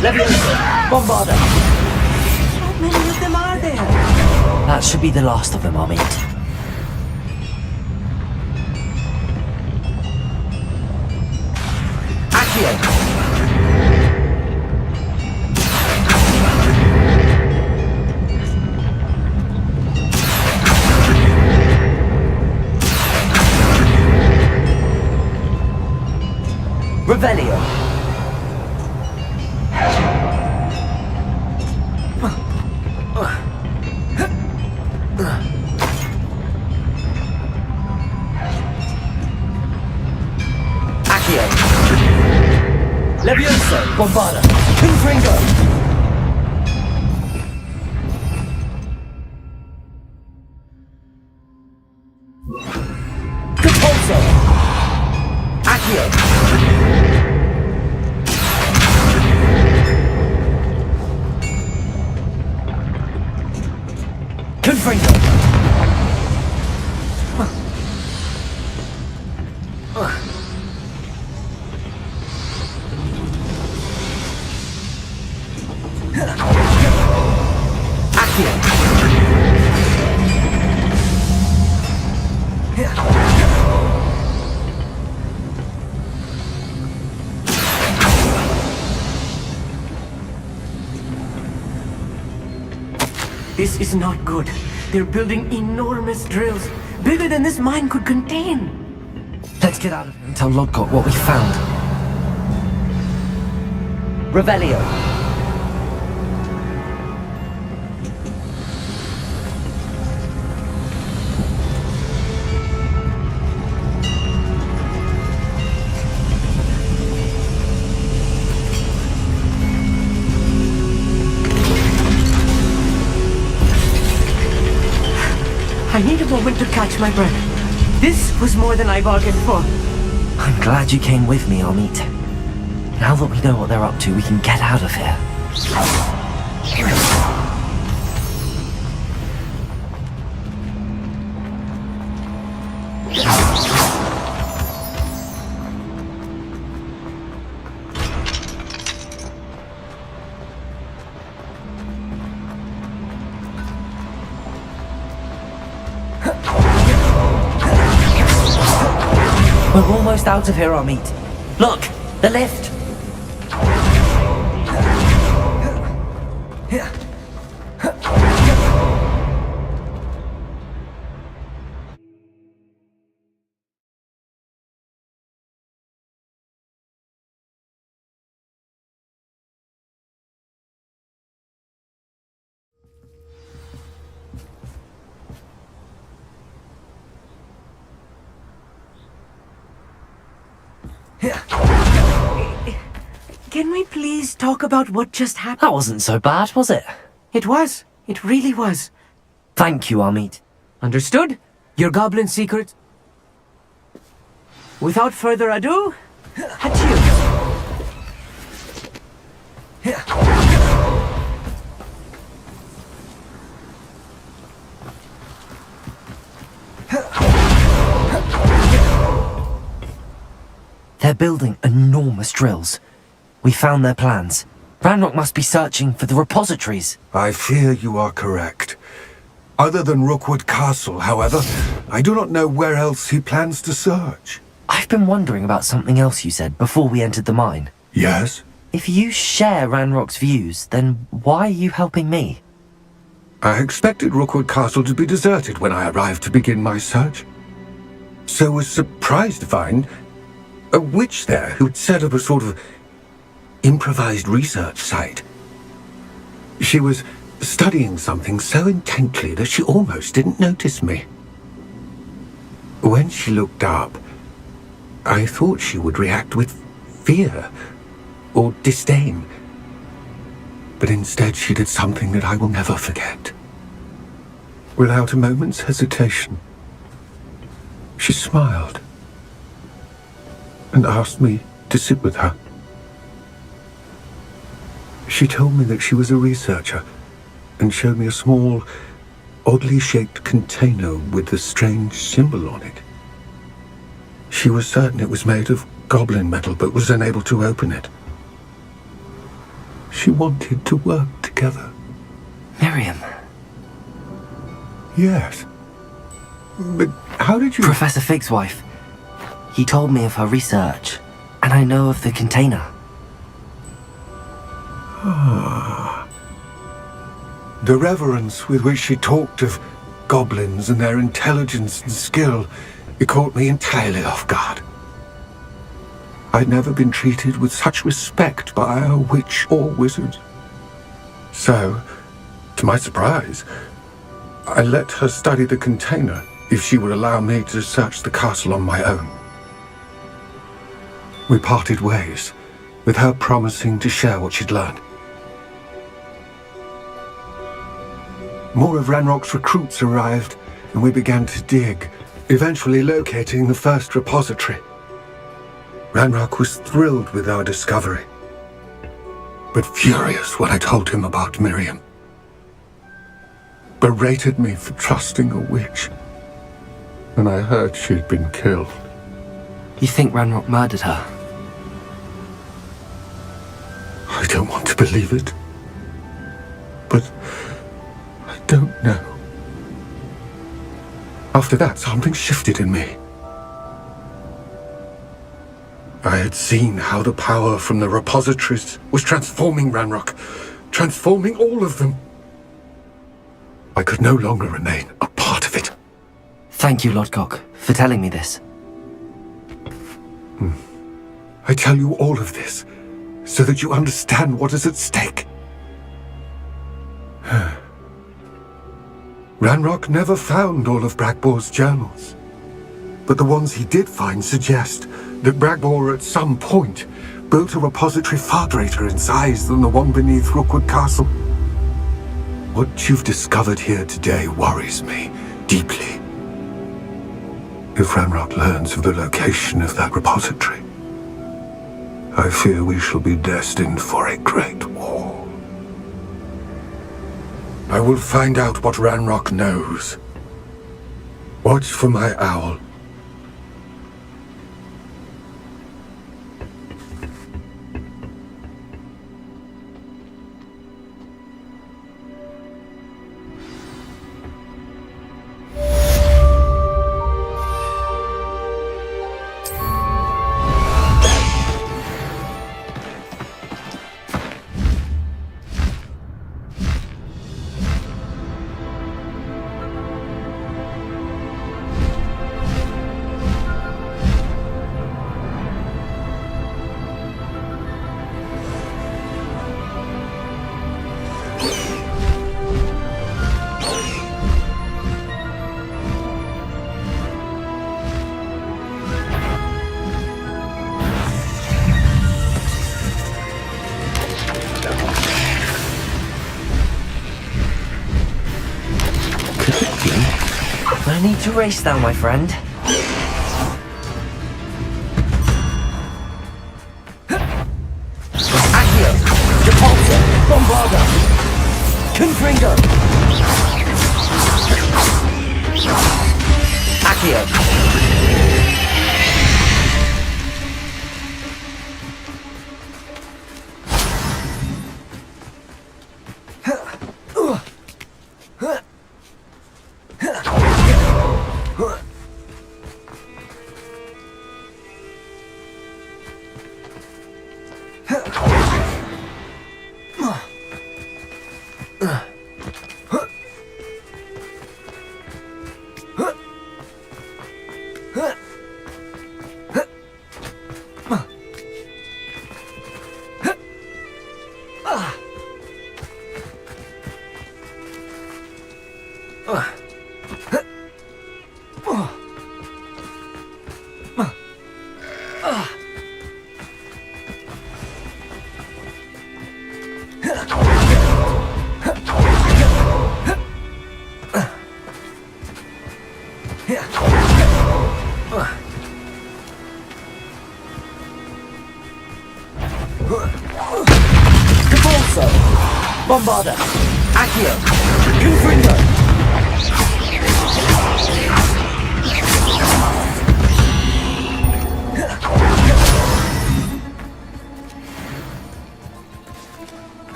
Levioso! Bombarda! How many of them are there? That should be the last of them, I'll meet. Accio! Revelio! Levioso! Bombarda! Confringo! Compulso! Accio! Confringo! This is not good. They're building enormous drills, bigger than this mine could contain. Let's get out of here and tell Lodgott what we found. Revelio. I need a moment to catch my breath. This was more than I bargained for. I'm glad you came with me, Amit. Now that we know what they're up to, we can get out of here. We're almost out of here, Amit. Look, the lift. Can we please talk about what just happened? That wasn't so bad, was it? It was. It really was. Thank you, Amit. Understood? Your goblin secret. Without further ado, adieu. They're building enormous drills. We found their plans. Ranrock must be searching for the repositories. I fear you are correct. Other than Rookwood Castle, however, I do not know where else he plans to search. I've been wondering about something else you said before we entered the mine. Yes? If you share Ranrock's views, then why are you helping me? I expected Rookwood Castle to be deserted when I arrived to begin my search. So was surprised to find a witch there who'd set up a sort of improvised research site. She was studying something so intently that she almost didn't notice me. When she looked up, I thought she would react with fear or disdain. But instead she did something that I will never forget. Without a moment's hesitation, she smiled and asked me to sit with her. She told me that she was a researcher and showed me a small, oddly shaped container with a strange symbol on it. She was certain it was made of goblin metal but was unable to open it. She wanted to work together. Miriam. Yes. But how did you... Professor Fig's wife. He told me of her research, and I know of the container. Ah. The reverence with which she talked of goblins and their intelligence and skill, it caught me entirely off guard. I'd never been treated with such respect by a witch or wizard. So, to my surprise, I let her study the container if she would allow me to search the castle on my own. We parted ways, with her promising to share what she'd learned. More of Ranrock's recruits arrived, and we began to dig, eventually locating the first repository. Ranrock was thrilled with our discovery, but furious when I told him about Miriam. Berated me for trusting a witch, and I heard she'd been killed. You think Ranrock murdered her? I don't want to believe it, but I don't know. After that, something shifted in me. I had seen how the power from the repositories was transforming Ranrock, transforming all of them. I could no longer remain a part of it. Thank you, Lodgok, for telling me this. I tell you all of this so that you understand what is at stake. Ranrock never found all of Bragbor's journals, but the ones he did find suggest that Bragbor at some point built a repository far greater in size than the one beneath Rookwood Castle. What you've discovered here today worries me deeply. If Ranrock learns of the location of that repository, I fear we shall be destined for a great war. I will find out what Ranrock knows. Watch for my owl. I need to race now, my friend. Accio! Depulsor! Bombarda! Confringo! Accio! Bombarda! Accio! Confringo!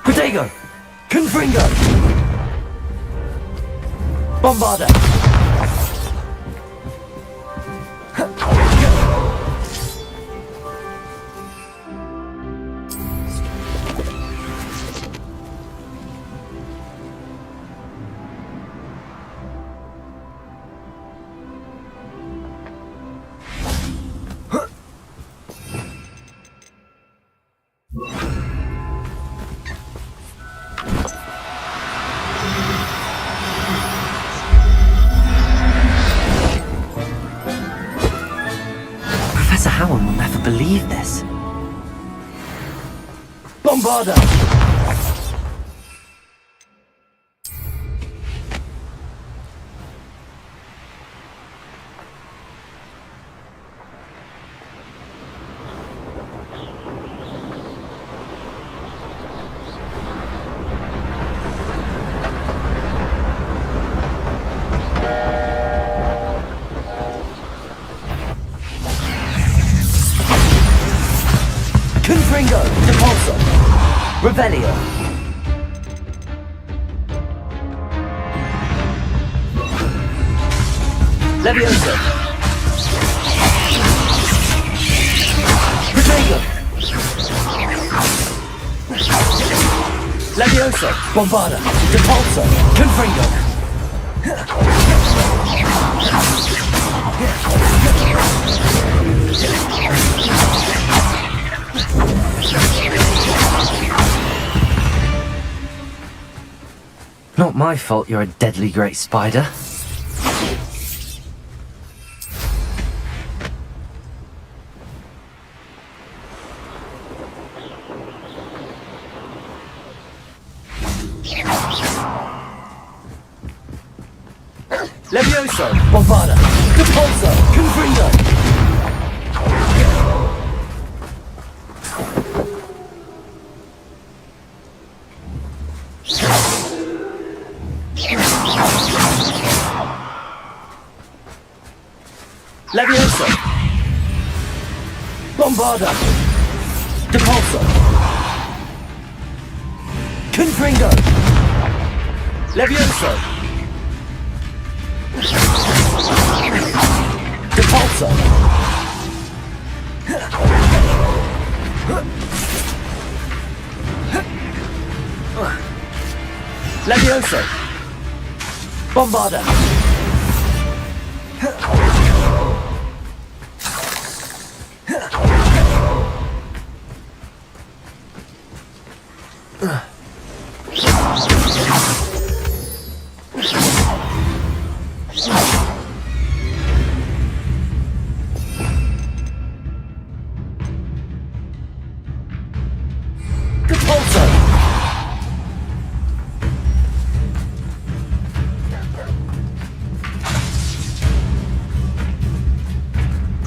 Protego! Confringo! Bombarda! Howard will never believe this. Bombarda! Revelio. Levioso. Protego. Levioso. Bombarda. Depulso. Confringo. Not my fault you're a deadly great spider. Levioso, Bombarda, Depulso, Confringo. Levioso, Bombarda, Depulso, Confringo. Levioso, Depulso. Levioso. Bombarda.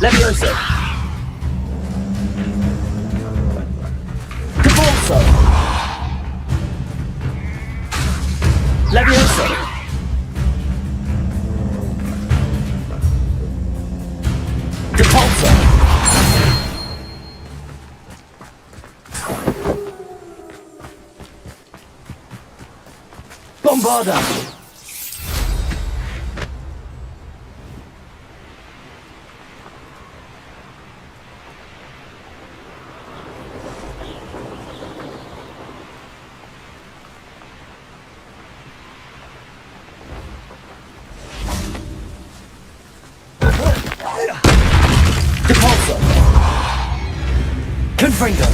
Levioso. Depulso. Levioso. Depulso. Bombarda. Depulso. Confringo.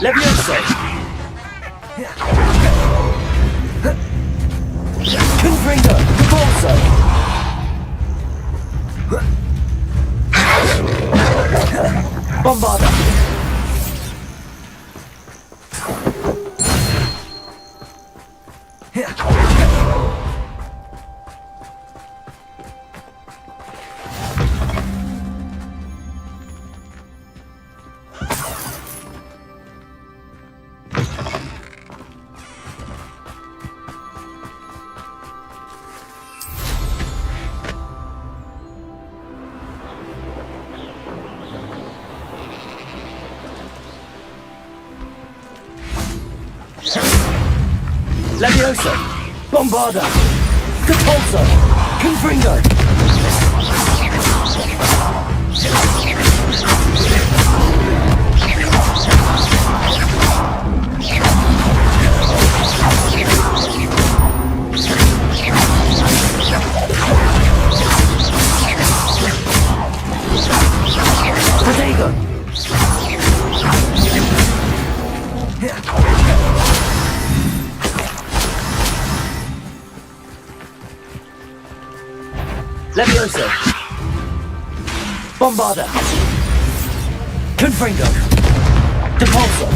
Levioso. Confringo. Depulso. Bombarda. Levioso. Bombarda. Depulso. Confringo. Protego. Levioso. Bombarda. Confringo. Depulso.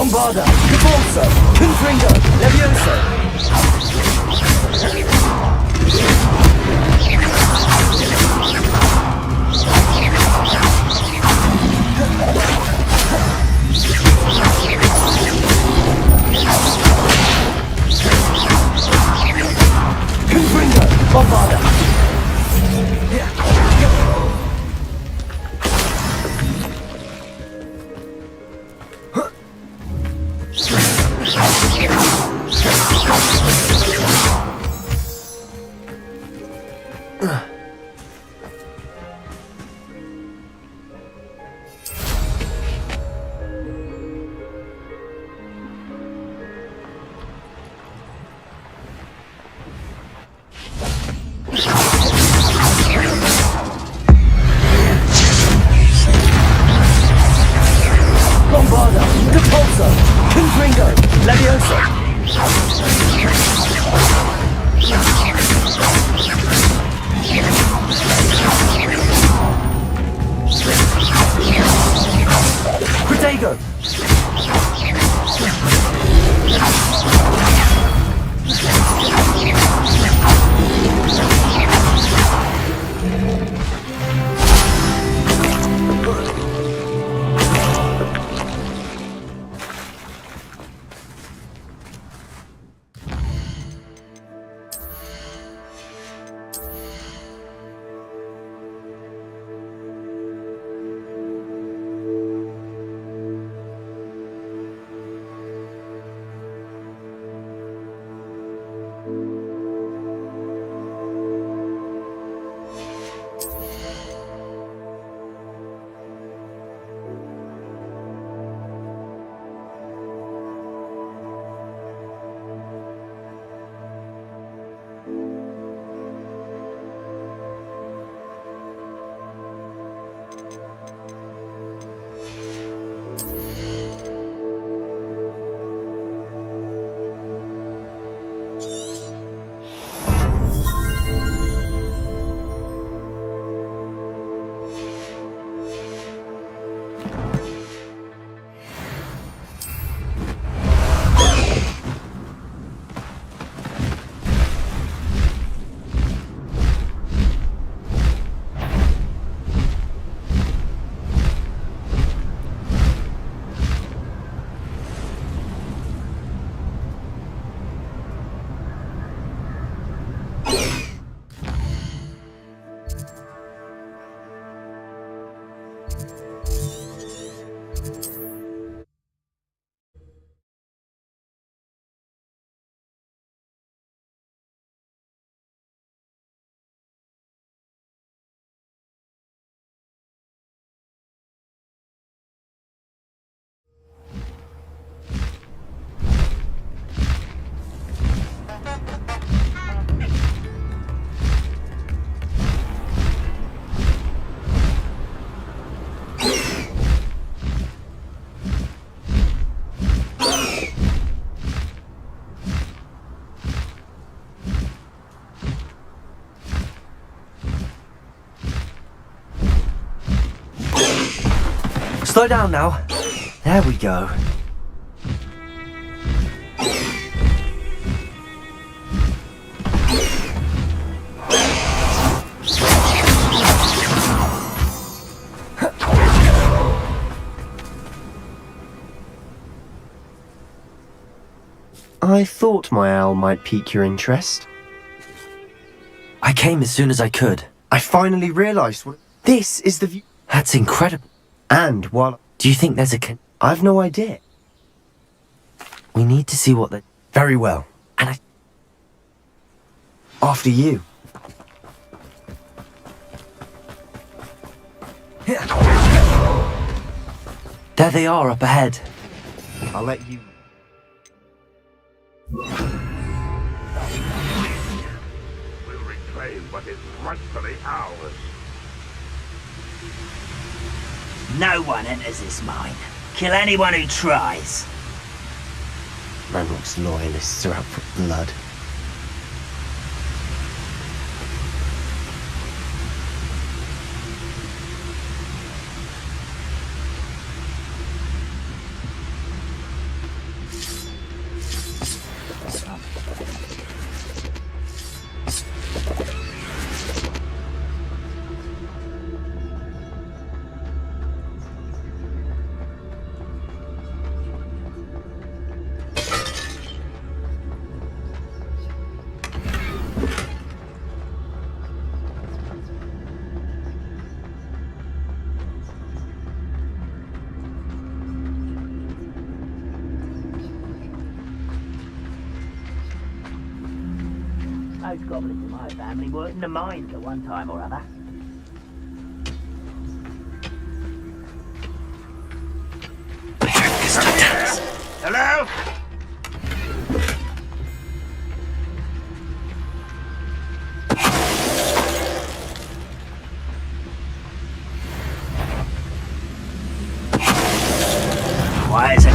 Bombarda, Cabalso, Confringo, Levioso. Confringo, Bombarda. Bombarda, Capalso, Confringo, Levioso. Protego. Slow down now. There we go. I thought my owl might pique your interest. I came as soon as I could. I finally realised what... This is the view... That's incredible. And while... Do you think there's a I've no idea. We need to see what the... Very well. And After you. There they are up ahead. I'll let you... Will reclaim what is rightfully ours. No one enters this mine. Kill anyone who tries. Ranrock's loyalists are out for blood. Most goblins in my family worked in the mines at one time or other. Hello? Why is it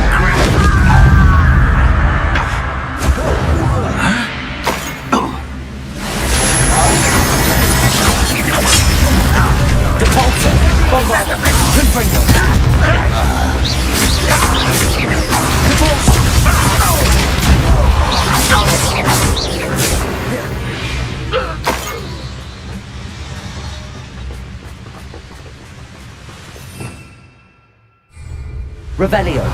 Revelio.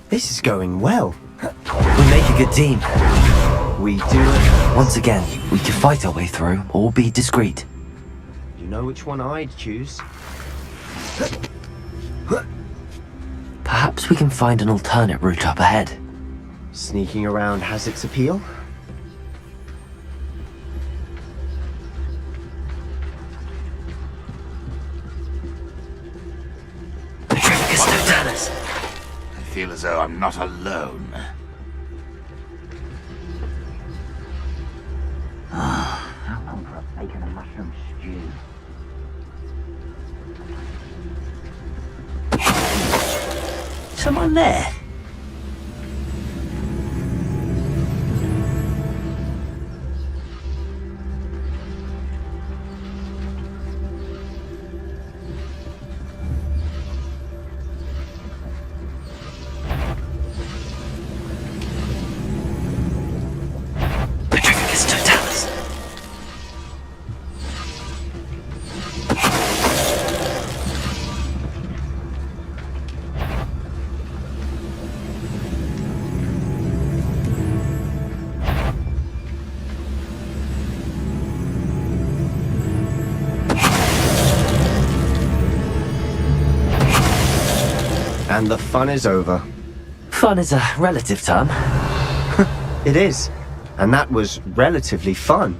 This is going well. We make a good team. We do it. Once again, we can fight our way through or be discreet. You know which one I'd choose. Perhaps we can find an alternate route up ahead. Sneaking around has its appeal. I feel as though I'm not alone. How long for a bacon and mushroom stew? Someone there? And the fun is over. Fun is a relative term. It is. And that was relatively fun.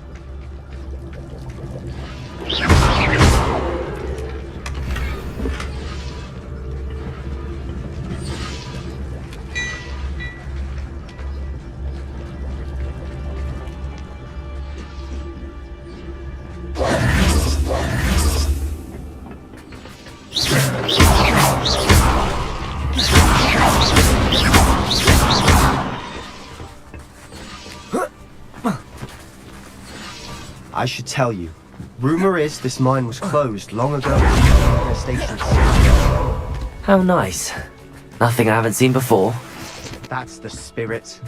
I should tell you. Rumor is this mine was closed long ago. How nice. Nothing I haven't seen before. That's the spirit.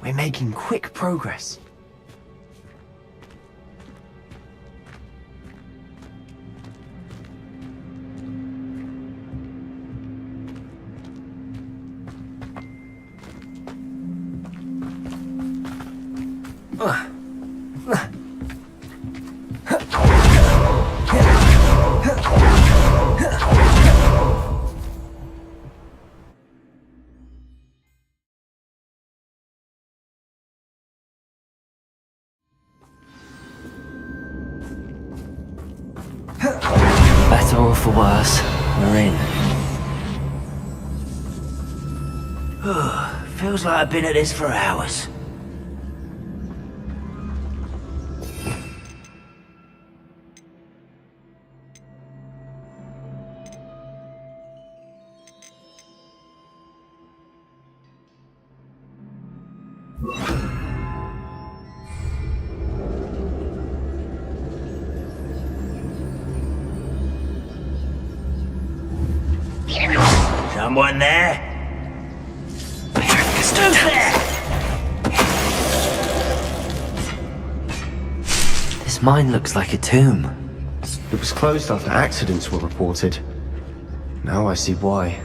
We're making quick progress. or for worse, we're in. Feels like I've been at this for hours. Someone there? Who's there? This mine looks like a tomb. It was closed after accidents were reported. Now I see why.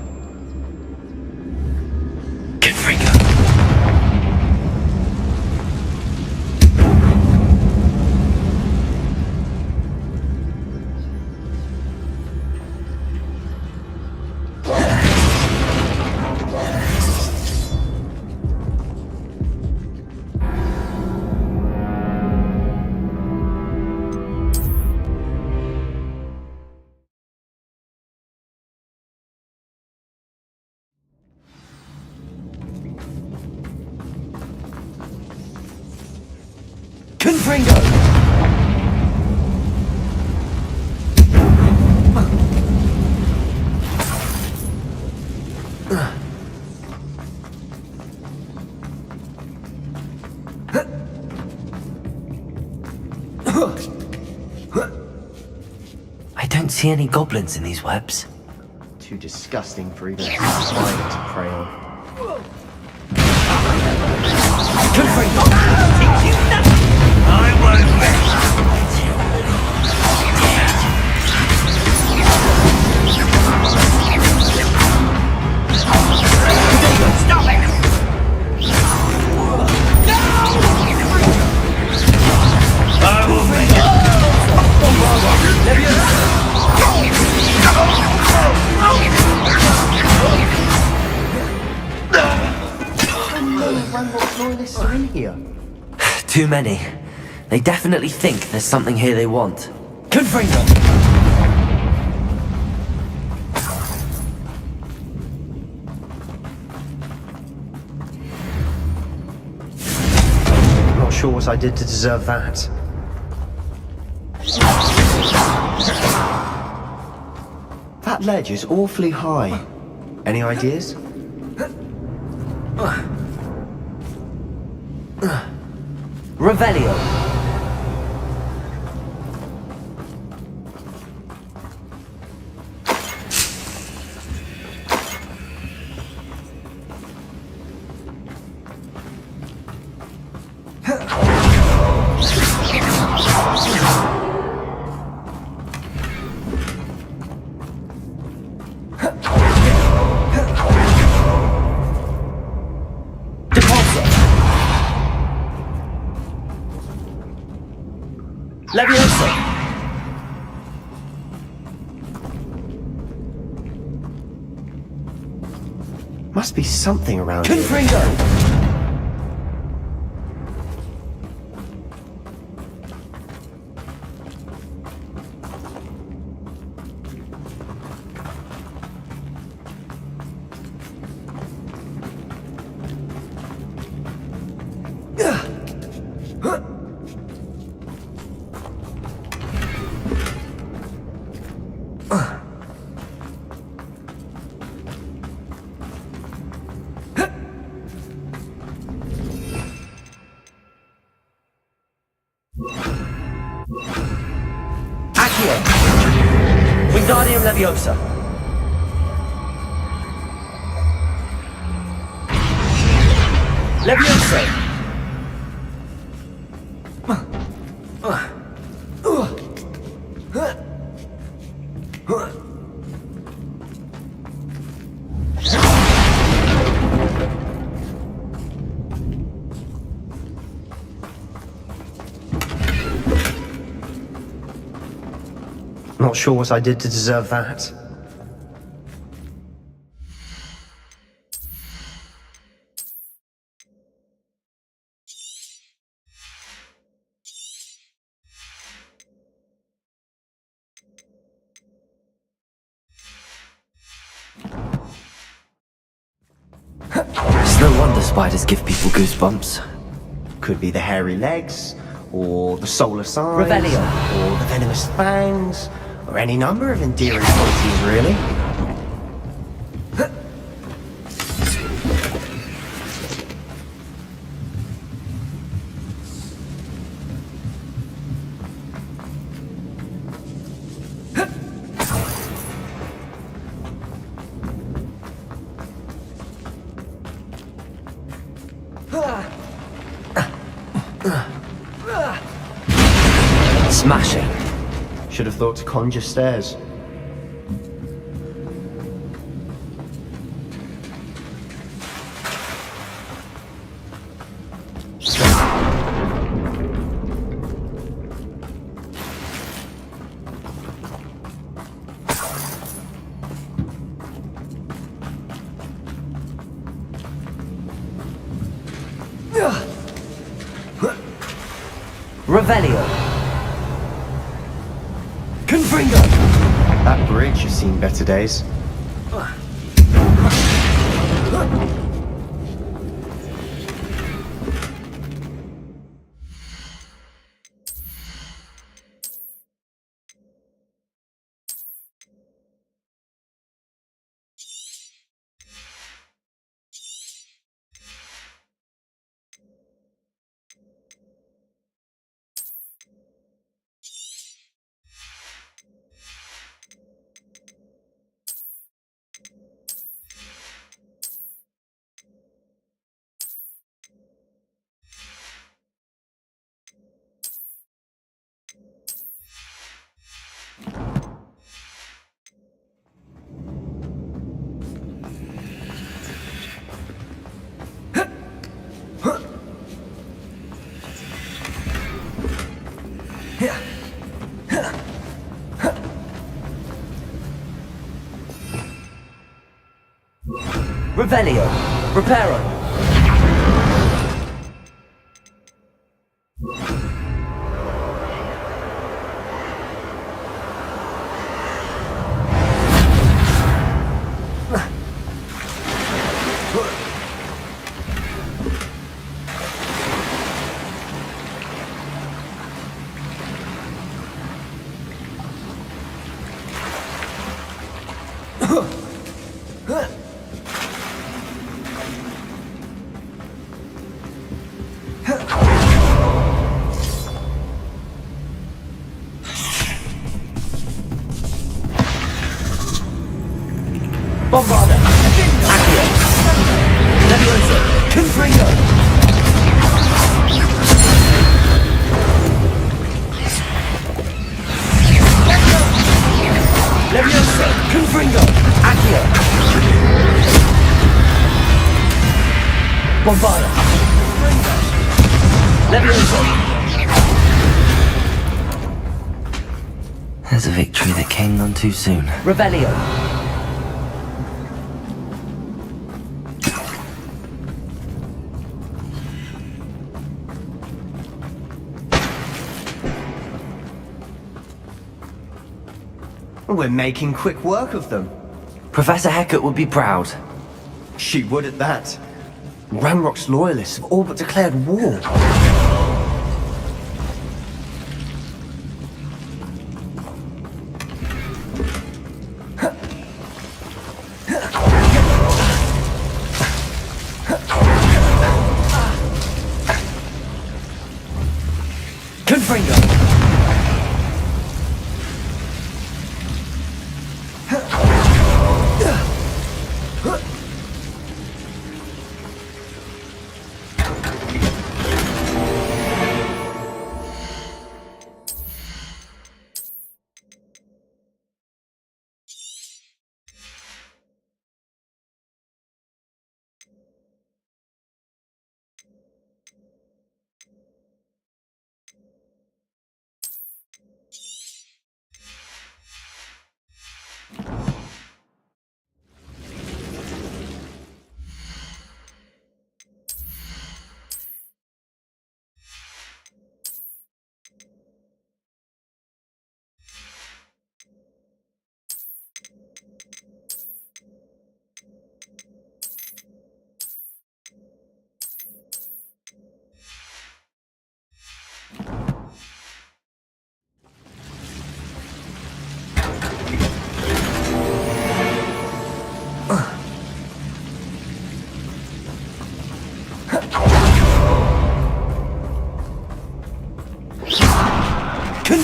Confringo! I don't see any goblins in these webs. Too disgusting for even a spider to prey on. I won't rest. Stop it! I will make What loyalists are in here? Too many. They definitely think there's something here they want. Confringo! Not sure what I did to deserve that. That ledge is awfully high. Any ideas? Revelio. Leviosa! Must be something around here. Confringo! Wingardium Leviosa. Leviosa. Not sure what I did to deserve that. No wonder spiders give people goosebumps. Could be the hairy legs, or the solar signs, Revelio. or the venomous fangs, or any number of endearing qualities, really. Smashing. Should have thought to conjure stairs. Revelio. Confringo. That bridge has seen better days. Revelio. Reparo. Bombarda. Accio. Leviosa. Confringo. Leviosa. Confringo. Accio. Bombarda. Leviosa. There's a victory that came none too soon. Revelio. We're making quick work of them. Professor Hecat would be proud. She would at that. Ranrock's loyalists have all but declared war. Confringo.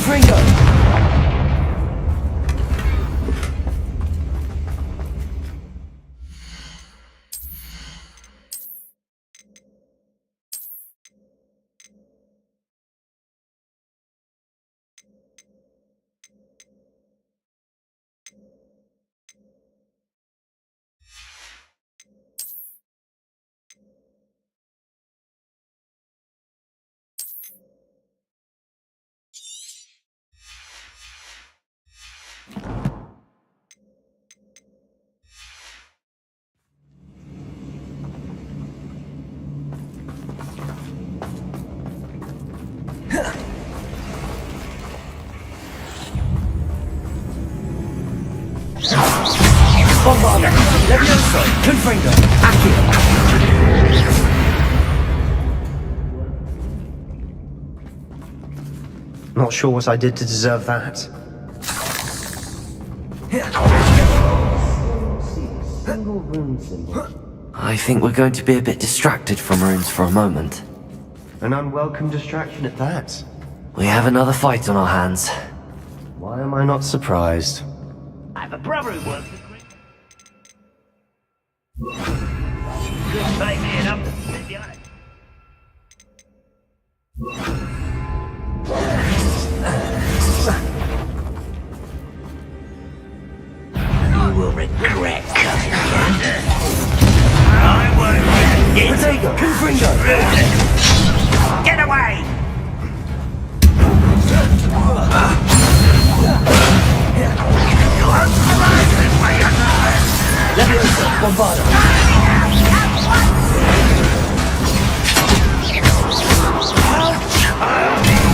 Confringo! Bombarda! Levioso! Confringo! Accio! Not sure what I did to deserve that. Single rune symbol. I think we're going to be a bit distracted from runes for a moment. An unwelcome distraction at that. We have another fight on our hands. Why am I not surprised? I have a brother who works at Couldn't pay me enough to sit behind it. You will regret coming here. I won't get Protego! Confringo! Get away! Levioso! Bombarda!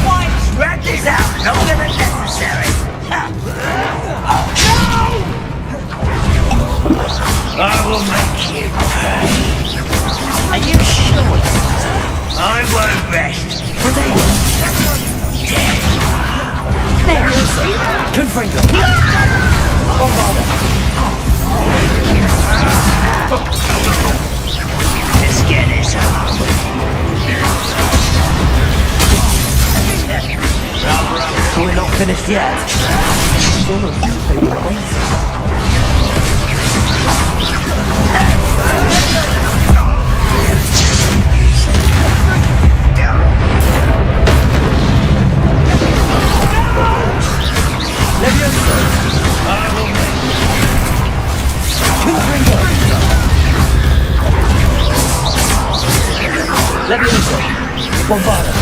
Why drag this out longer than necessary? I will make you pay. Are you sure? I won't rest. Confringo! Bombarda! Let's get this on. We're not finished yet. Levioso! I will Confringo! Levioso! Bombarda!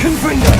Confringo!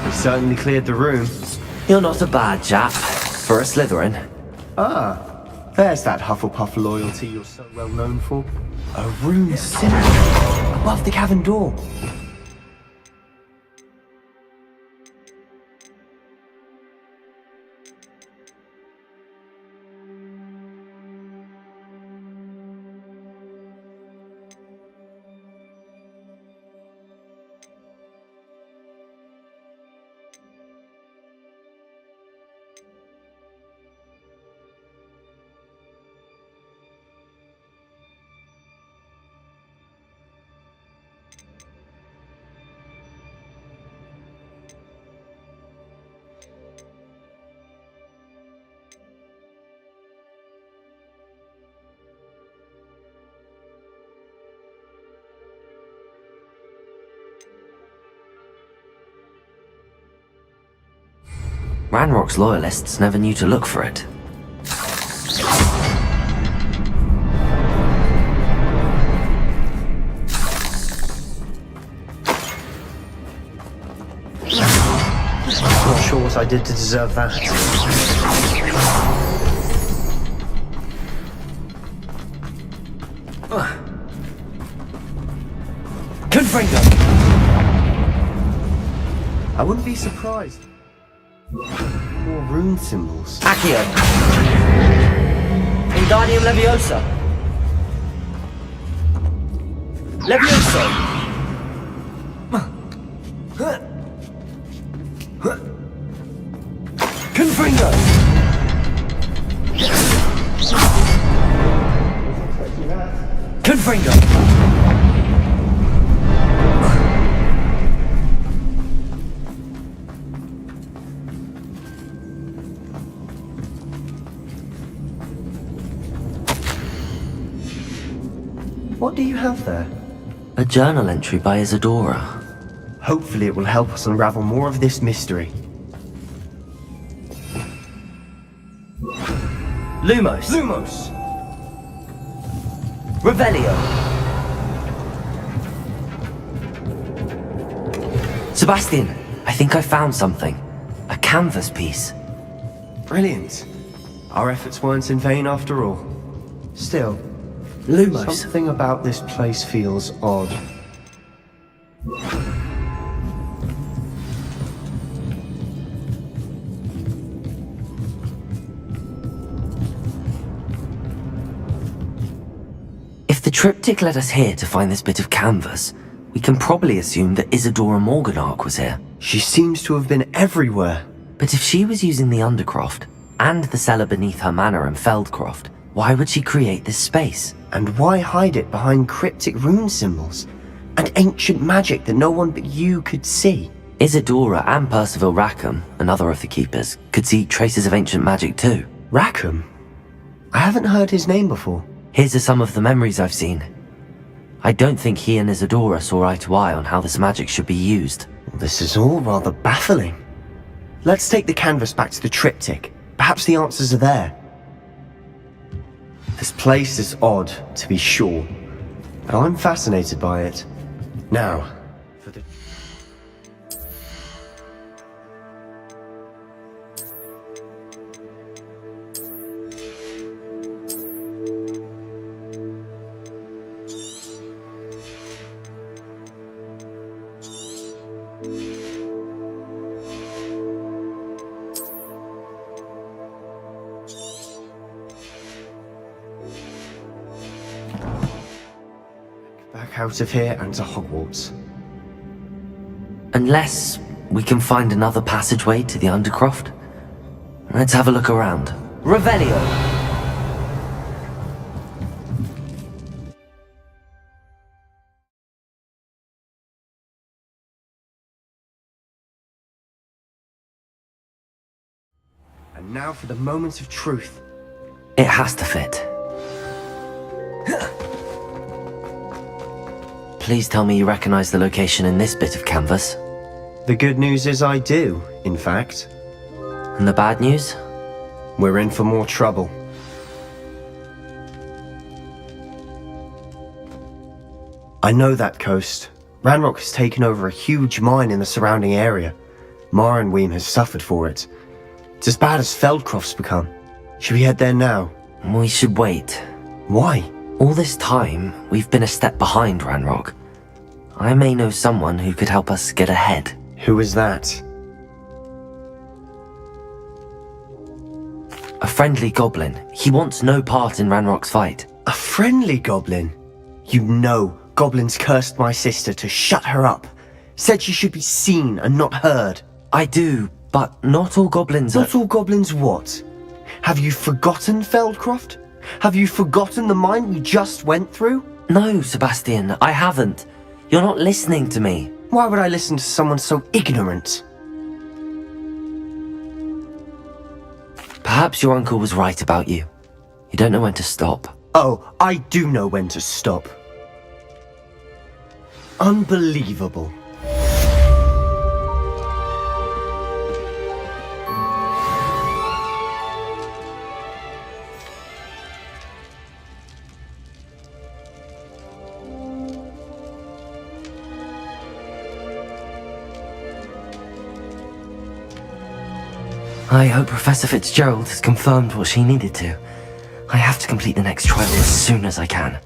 We certainly cleared the room. You're not a bad chap for a Slytherin. Ah, there's that Hufflepuff loyalty you're so well known for. A rune symbol above the cavern door. Ranrock's loyalists never knew to look for it. Not sure what I did to deserve that. Confringo! I wouldn't be surprised. More rune symbols. Accio. Wingardium Leviosa. Levioso. Confringo. Confringo. What do you have there? A journal entry by Isadora. Hopefully it will help us unravel more of this mystery. Lumos. Lumos! Revelio. Sebastian, I think I found something. A canvas piece. Brilliant. Our efforts weren't in vain after all. Still, Lumos. something about this place feels odd. If the triptych led us here to find this bit of canvas, we can probably assume that Isadora Morganark was here. She seems to have been everywhere. But if she was using the Undercroft, and the cellar beneath her manor in Feldcroft, why would she create this space? And why hide it behind cryptic rune symbols? And ancient magic that no one but you could see? Isadora and Percival Rackham, another of the Keepers, could see traces of ancient magic too. Rackham? I haven't heard his name before. His are some of the memories I've seen. I don't think he and Isadora saw eye to eye on how this magic should be used. This is all rather baffling. Let's take the canvas back to the triptych. Perhaps the answers are there. This place is odd, to be sure. And I'm fascinated by it. Now, for the... Back out of here and to Hogwarts. Unless we can find another passageway to the Undercroft. Let's have a look around. Revelio. And now for the moment of truth. It has to fit. Please tell me you recognize the location in this bit of canvas. The good news is I do, in fact. And the bad news? We're in for more trouble. I know that coast. Ranrock has taken over a huge mine in the surrounding area. Marenweem has suffered for it. It's as bad as Feldcroft's become. Should we head there now? We should wait. Why? All this time, we've been a step behind Ranrock. I may know someone who could help us get ahead. Who is that? A friendly goblin. He wants no part in Ranrock's fight. A friendly goblin? You know goblins cursed my sister to shut her up. Said she should be seen and not heard. I do, but not all goblins are... Not all goblins what? Have you forgotten Feldcroft? Have you forgotten the mine we just went through? No, Sebastian, I haven't. You're not listening to me. Why would I listen to someone so ignorant? Perhaps your uncle was right about you. You don't know when to stop. Oh, I do know when to stop. Unbelievable. I hope Professor Fitzgerald has confirmed what she needed to. I have to complete the next trial as soon as I can.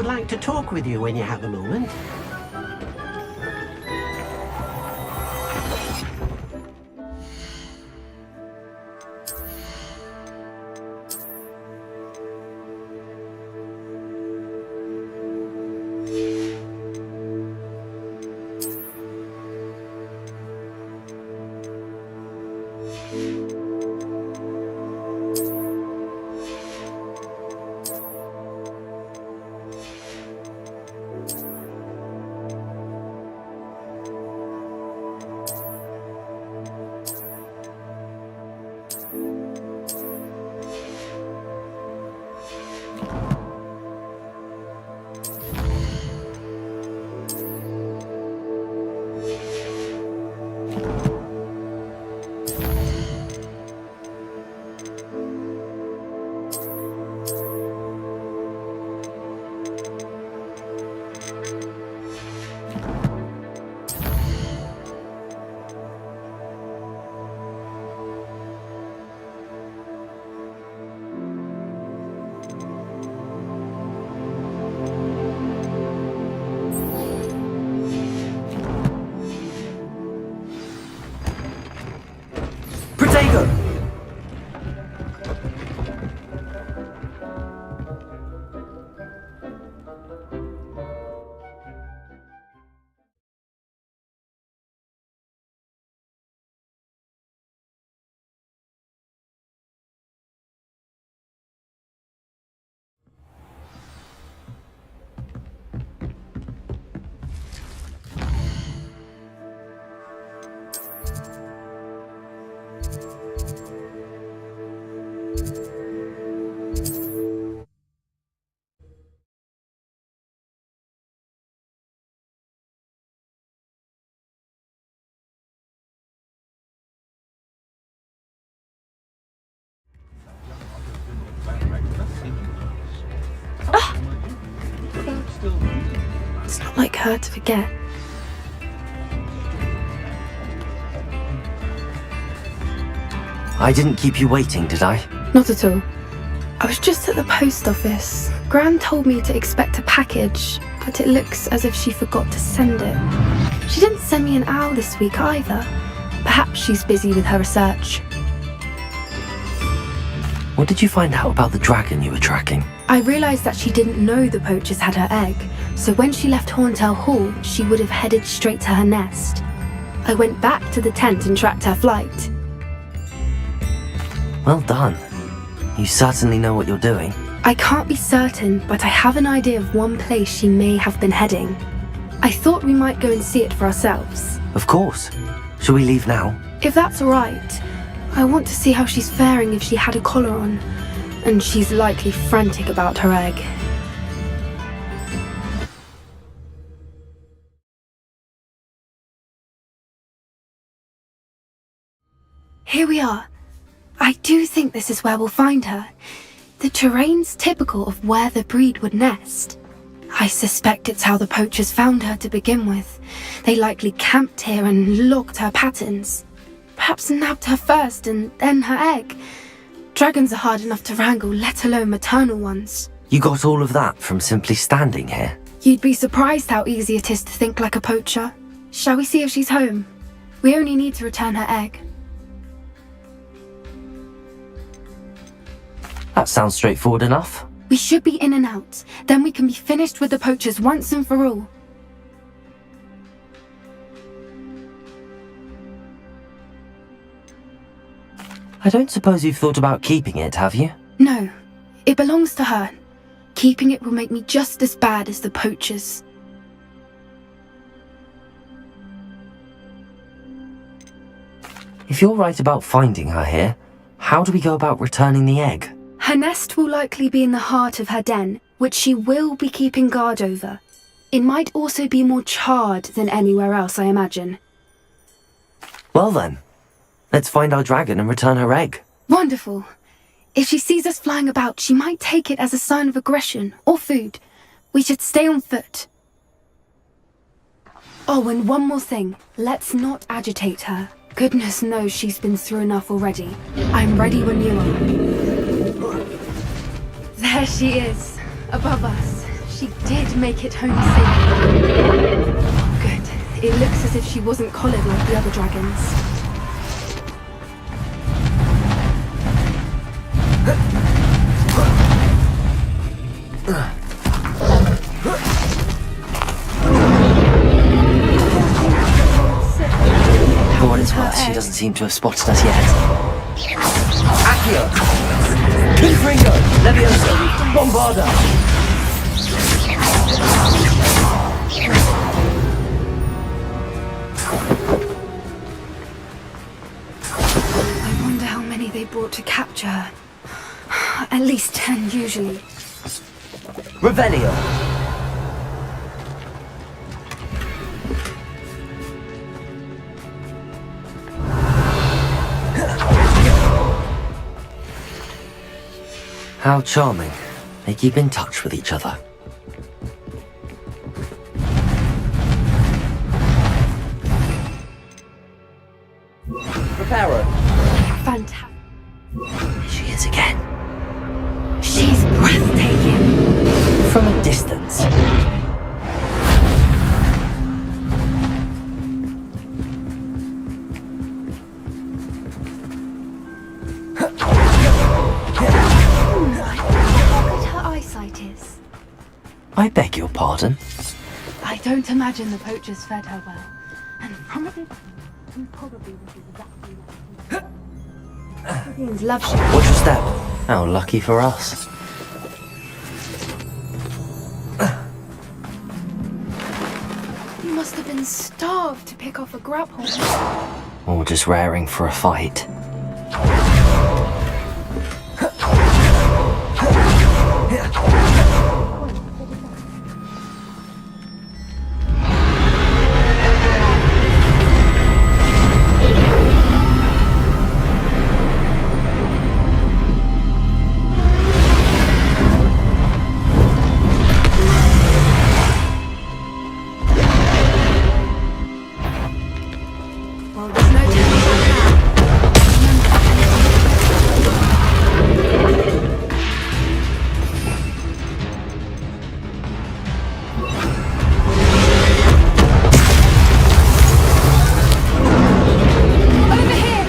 like to talk with you when you have a moment. Protego! It's not like her to forget. I didn't keep you waiting, did I? Not at all. I was just at the post office. Gran told me to expect a package, but it looks as if she forgot to send it. She didn't send me an owl this week either. Perhaps she's busy with her research. What did you find out about the dragon you were tracking? I realised that she didn't know the poachers had her egg, so when she left Horntail Hall, she would have headed straight to her nest. I went back to the tent and tracked her flight. Well done. You certainly know what you're doing. I can't be certain, but I have an idea of one place she may have been heading. I thought we might go and see it for ourselves. Of course. Shall we leave now? If that's alright. I want to see how she's faring if she had a collar on. And she's likely frantic about her egg. Here we are. I do think this is where we'll find her. The terrain's typical of where the breed would nest. I suspect it's how the poachers found her to begin with. They likely camped here and logged her patterns. Perhaps nabbed her first and then her egg. Dragons are hard enough to wrangle, let alone maternal ones. You got all of that from simply standing here? You'd be surprised how easy it is to think like a poacher. Shall we see if she's home? We only need to return her egg. That sounds straightforward enough. We should be in and out. Then we can be finished with the poachers once and for all. I don't suppose you've thought about keeping it, have you? No, it belongs to her. Keeping it will make me just as bad as the poachers. If you're right about finding her here, how do we go about returning the egg? Her nest will likely be in the heart of her den, which she will be keeping guard over. It might also be more charred than anywhere else, I imagine. Well then, let's find our dragon and return her egg. Wonderful. If she sees us flying about, she might take it as a sign of aggression or food. We should stay on foot. Oh, and one more thing. Let's not agitate her. Goodness knows she's been through enough already. I'm ready when you are. There she is, above us. She did make it home safe. Good. It looks as if she wasn't collared like the other dragons. For what it's worth, she doesn't seem to have spotted us yet. Accio! Confringo! Levioso! Bombarda! I wonder how many they brought to capture her. At least 10 usually. Revelio! How charming. They keep in touch with each other. Reparo! Fantastic. There she is again. She's breathtaking. From a distance. I beg your pardon? I don't imagine the poachers fed her well. And from a distance, you probably was exactly like love ship. Watch your step. How lucky for us. You must have been starved to pick off a grapple. Or just raring for a fight. Well, there's no turning back now. Over here!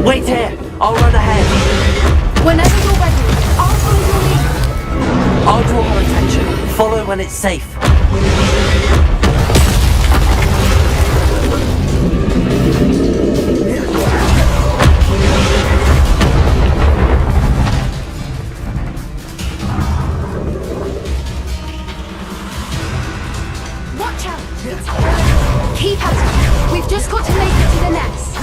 Wait here! I'll run ahead! Whenever you're ready, I'll follow your lead. I'll draw her attention. Follow when it's safe. Watch out! Keep at it. We've just got to make it to the nest.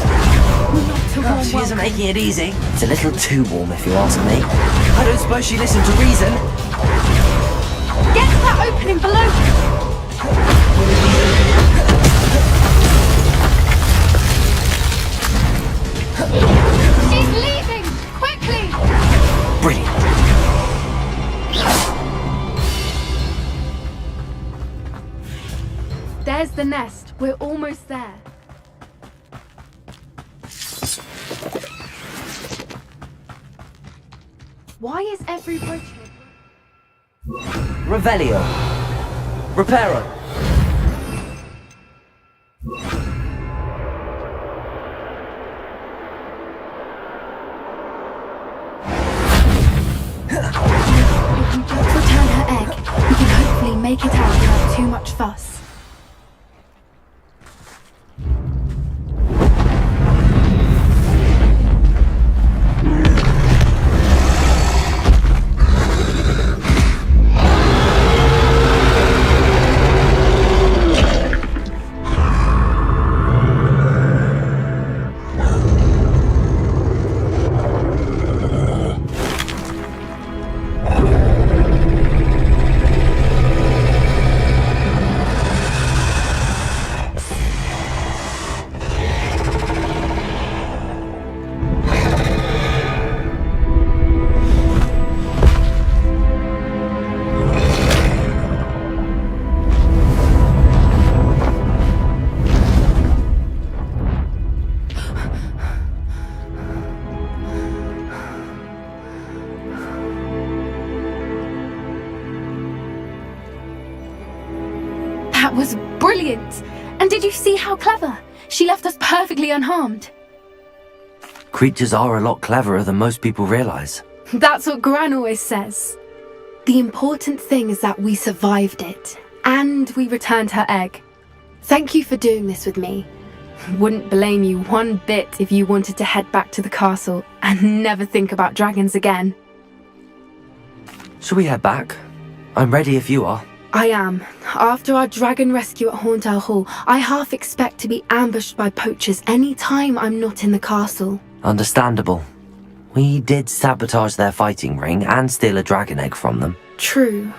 Not to warm She isn't making it easy. It's a little too warm if you ask me. I don't suppose she listened to reason. Get to that opening below. She's leaving! Quickly! Brilliant. There's the nest. We're almost there. Why is every bridge here? Revelio. Reparo. If we just return her egg, we can hopefully make it out without too much fuss. That was brilliant! And did you see how clever? She left us perfectly unharmed. Creatures are a lot cleverer than most people realize. That's what Gran always says. The important thing is that we survived it, and we returned her egg. Thank you for doing this with me. Wouldn't blame you one bit if you wanted to head back to the castle and never think about dragons again. Shall we head back? I'm ready if you are. I am. After our dragon rescue at Horndale Hall, I half expect to be ambushed by poachers any time I'm not in the castle. Understandable. We did sabotage their fighting ring and steal a dragon egg from them. True.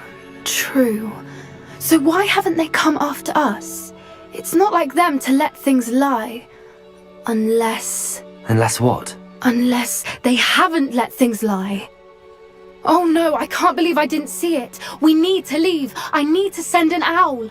So why haven't they come after us? It's not like them to let things lie. Unless what? Unless they haven't let things lie. Oh no, I can't believe I didn't see it. We need to leave. I need to send an owl.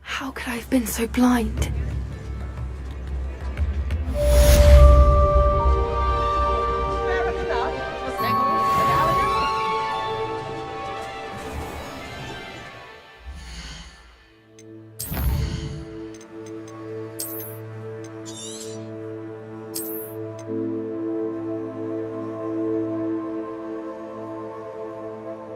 How could I have been so blind?